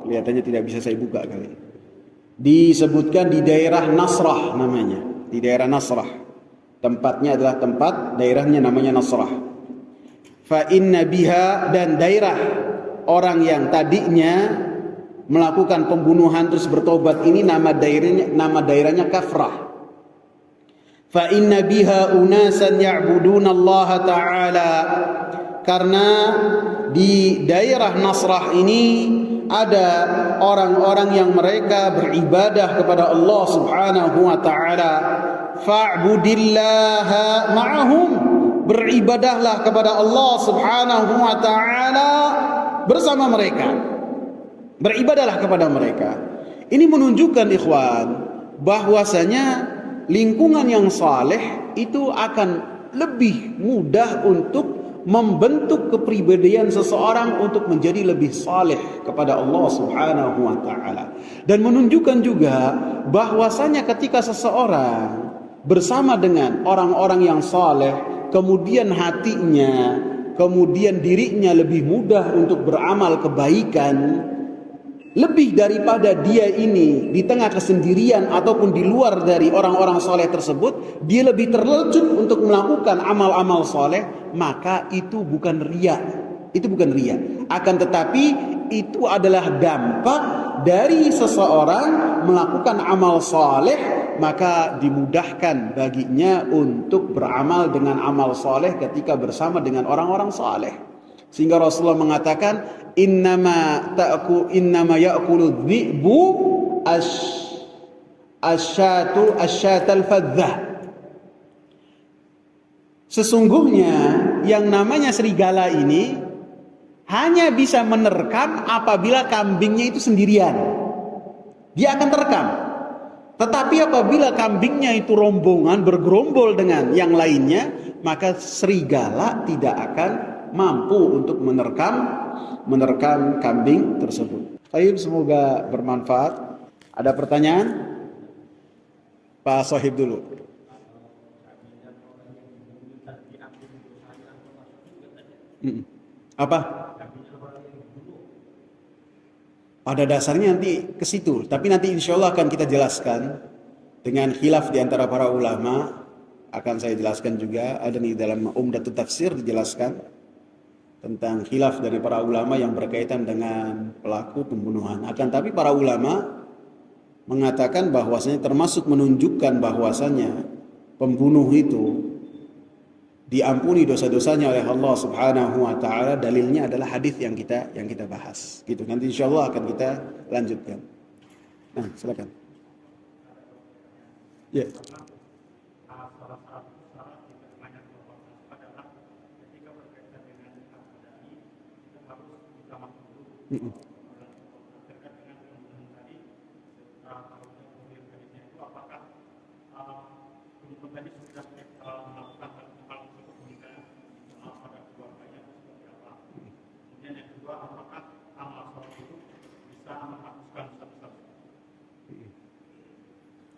Kelihatannya tidak bisa saya buka kali ini. Disebutkan di daerah Nasrah namanya. Di daerah Nasrah. Tempatnya adalah daerahnya namanya Nasrah. Fa inna biha, dan daerah orang yang tadinya melakukan pembunuhan terus bertobat ini nama daerahnya Kafrah. Fa inna biha unasan ya'buduna Allah Ta'ala. Karena di daerah Nasrah ini ada orang-orang yang mereka beribadah kepada Allah Subhanahu wa taala. Fa'budillaha ma'ahum, beribadahlah kepada Allah Subhanahu wa taala bersama mereka. Beribadahlah kepada mereka. Ini menunjukkan ikhwan bahwasanya lingkungan yang saleh itu akan lebih mudah untuk membentuk kepribadian seseorang untuk menjadi lebih saleh kepada Allah Subhanahu wa taala. Dan menunjukkan juga bahwasanya ketika seseorang bersama dengan orang-orang yang saleh, kemudian hatinya, kemudian dirinya lebih mudah untuk beramal kebaikan, lebih daripada dia ini di tengah kesendirian ataupun di luar dari orang-orang soleh tersebut, dia lebih terlecut untuk melakukan amal-amal soleh, maka itu bukan riya. Itu bukan riya. Akan tetapi itu adalah dampak dari seseorang melakukan amal soleh, maka dimudahkan baginya untuk beramal dengan amal soleh ketika bersama dengan orang-orang soleh. Sehingga Rasulullah mengatakan, innama ya'kulu dhi'bu asyatal fadzah. Sesungguhnya yang namanya serigala ini hanya bisa menerkam apabila kambingnya itu sendirian. Dia akan terekam. Tetapi apabila kambingnya itu rombongan, bergerombol dengan yang lainnya, maka serigala tidak akan mampu untuk menerkam kambing tersebut. Baik, semoga bermanfaat. Ada pertanyaan? Pak Sohib dulu. Apa? Pada dasarnya nanti ke situ, tapi nanti insya Allah akan kita jelaskan dengan khilaf di antara para ulama. Akan saya jelaskan juga, ada di dalam Umdatut Tafsir dijelaskan. tentang khilaf dari para ulama yang berkaitan dengan pelaku pembunuhan. Akan tapi para ulama mengatakan bahwasanya termasuk menunjukkan bahwasanya pembunuh itu diampuni dosa-dosanya oleh Allah Subhanahu wa taala, dalilnya adalah hadis yang kita bahas. Gitu. Nanti insyaallah akan kita lanjutkan. Nah, silakan. Ya.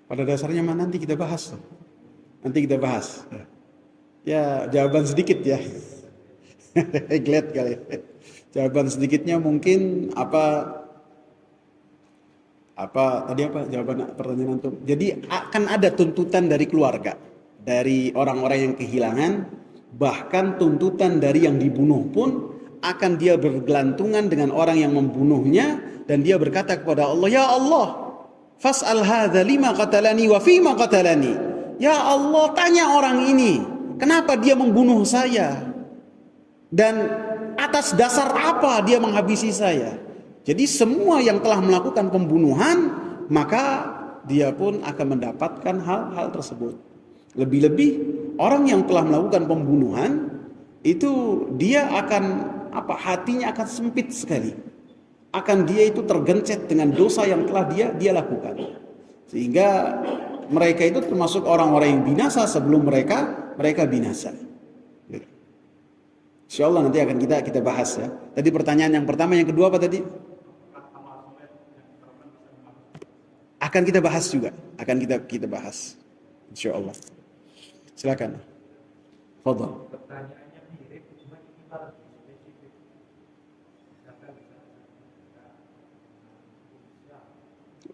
Pada dasarnya nanti kita bahas. Nanti kita bahas. Ya, jawaban sedikit ya. Glad kali. Jawaban sedikitnya mungkin apa tadi jawaban pertanyaan antum. Jadi akan ada tuntutan dari keluarga, dari orang-orang yang kehilangan, bahkan tuntutan dari yang dibunuh pun akan dia bergelantungan dengan orang yang membunuhnya, dan dia berkata kepada Allah, "Ya Allah, fas'al hadza lima qatalani wa fima qatalani." Ya Allah, tanya orang ini, kenapa dia membunuh saya? Dan atas dasar apa dia menghabisi saya? Jadi semua yang telah melakukan pembunuhan, maka dia pun akan mendapatkan hal-hal tersebut. Lebih-lebih orang yang telah melakukan pembunuhan itu dia akan hatinya akan sempit sekali. Akan dia itu tergencet dengan dosa yang telah dia lakukan. Sehingga mereka itu termasuk orang-orang yang binasa sebelum mereka binasa. Insyaallah nanti akan kita bahas ya. Tadi pertanyaan yang pertama, yang kedua apa tadi? Akan kita bahas juga. Akan kita bahas. Insyaallah. Silakan. Fadhal. Pertanyaannya mirip, cuma ini malah spesifik.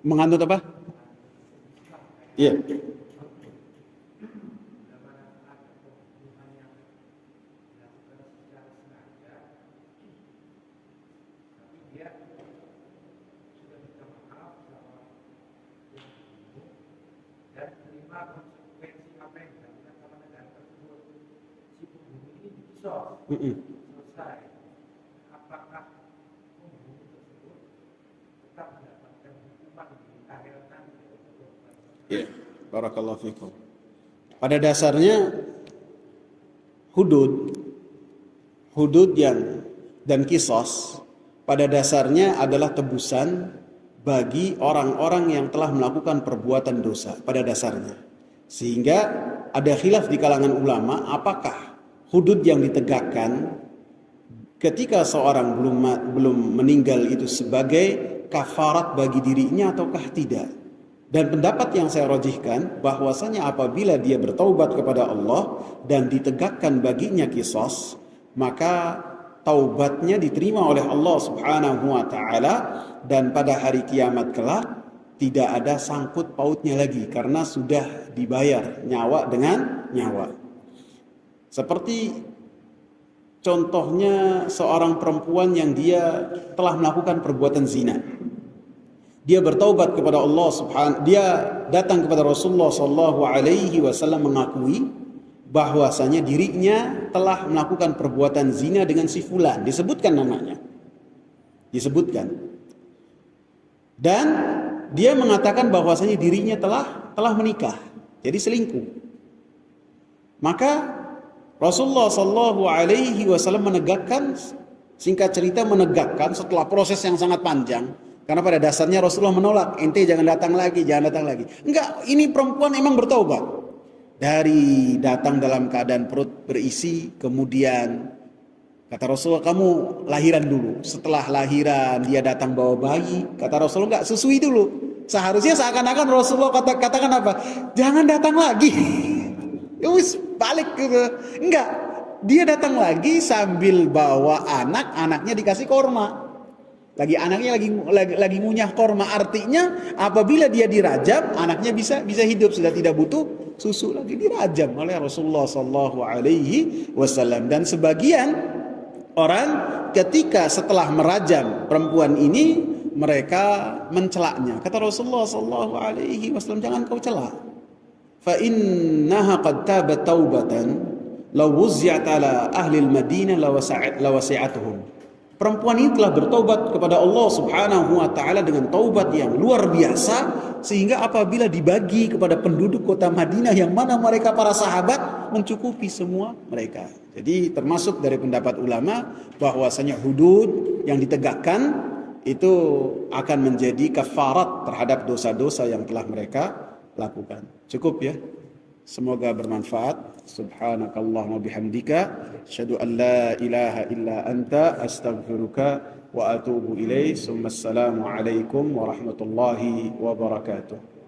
Menganut apa? Iya. Selesai. Apakah pembunuh tersebut tetap mendapatkan hukuman di akhirat nanti? Ya, barakallahu fikum. Pada dasarnya hudud yang dan kisos pada dasarnya adalah tebusan bagi orang-orang yang telah melakukan perbuatan dosa pada dasarnya. Sehingga ada khilaf di kalangan ulama apakah hudud yang ditegakkan ketika seorang belum meninggal itu sebagai kafarat bagi dirinya ataukah tidak. Dan pendapat yang saya rajihkan bahwasanya apabila dia bertaubat kepada Allah dan ditegakkan baginya kisos, maka taubatnya diterima oleh Allah Subhanahu wa taala, dan pada hari kiamat kelak tidak ada sangkut pautnya lagi karena sudah dibayar nyawa dengan nyawa. Seperti contohnya seorang perempuan yang dia telah melakukan perbuatan zina. Dia bertaubat kepada Allah Subhanahu, dia datang kepada Rasulullah sallallahu alaihi wasallam mengakui bahwasanya dirinya telah melakukan perbuatan zina dengan si fulan, disebutkan namanya. Disebutkan. Dan dia mengatakan bahwasanya dirinya telah menikah. Jadi selingkuh. Maka Rasulullah sallallahu alaihi wasallam menegakkan, singkat cerita menegakkan setelah proses yang sangat panjang. Karena pada dasarnya Rasulullah menolak, ente jangan datang lagi. Enggak, ini perempuan emang bertaubat. Dari datang dalam keadaan perut berisi, kemudian kata Rasulullah, kamu lahiran dulu. Setelah lahiran dia datang bawa bayi. Kata Rasulullah, enggak, susui dulu. Seharusnya seakan-akan Rasulullah katakan apa? Jangan datang lagi. Wis balik gitu. Enggak, dia datang lagi sambil bawa anaknya dikasih korma. Anaknya lagi ngunyah korma, artinya apabila dia dirajam, anaknya bisa hidup, sudah tidak butuh susu lagi, dirajam oleh Rasulullah sallallahu alaihi wasallam. Dan sebagian orang ketika setelah merajam perempuan ini mereka mencelaknya. Kata Rasulullah sallallahu alaihi wasallam, jangan kau celak. Fa innaha qad tabat taubatan law wuzzi'at ala ahli al-Madinah lawasi'atuhum. Perempuan ini telah bertobat kepada Allah Subhanahu wa taala dengan taubat yang luar biasa, sehingga apabila dibagi kepada penduduk kota Madinah yang mana mereka para sahabat, mencukupi semua mereka. Jadi termasuk dari pendapat ulama bahwasanya hudud yang ditegakkan itu akan menjadi kafarat terhadap dosa-dosa yang telah mereka lakukan. Cukup ya. Semoga bermanfaat. Subhanakallahumma bihamdika asyhadu an la ilaha illa anta astaghfiruka wa atubu ilaik. Assalamu alaikum warahmatullahi wabarakatuh.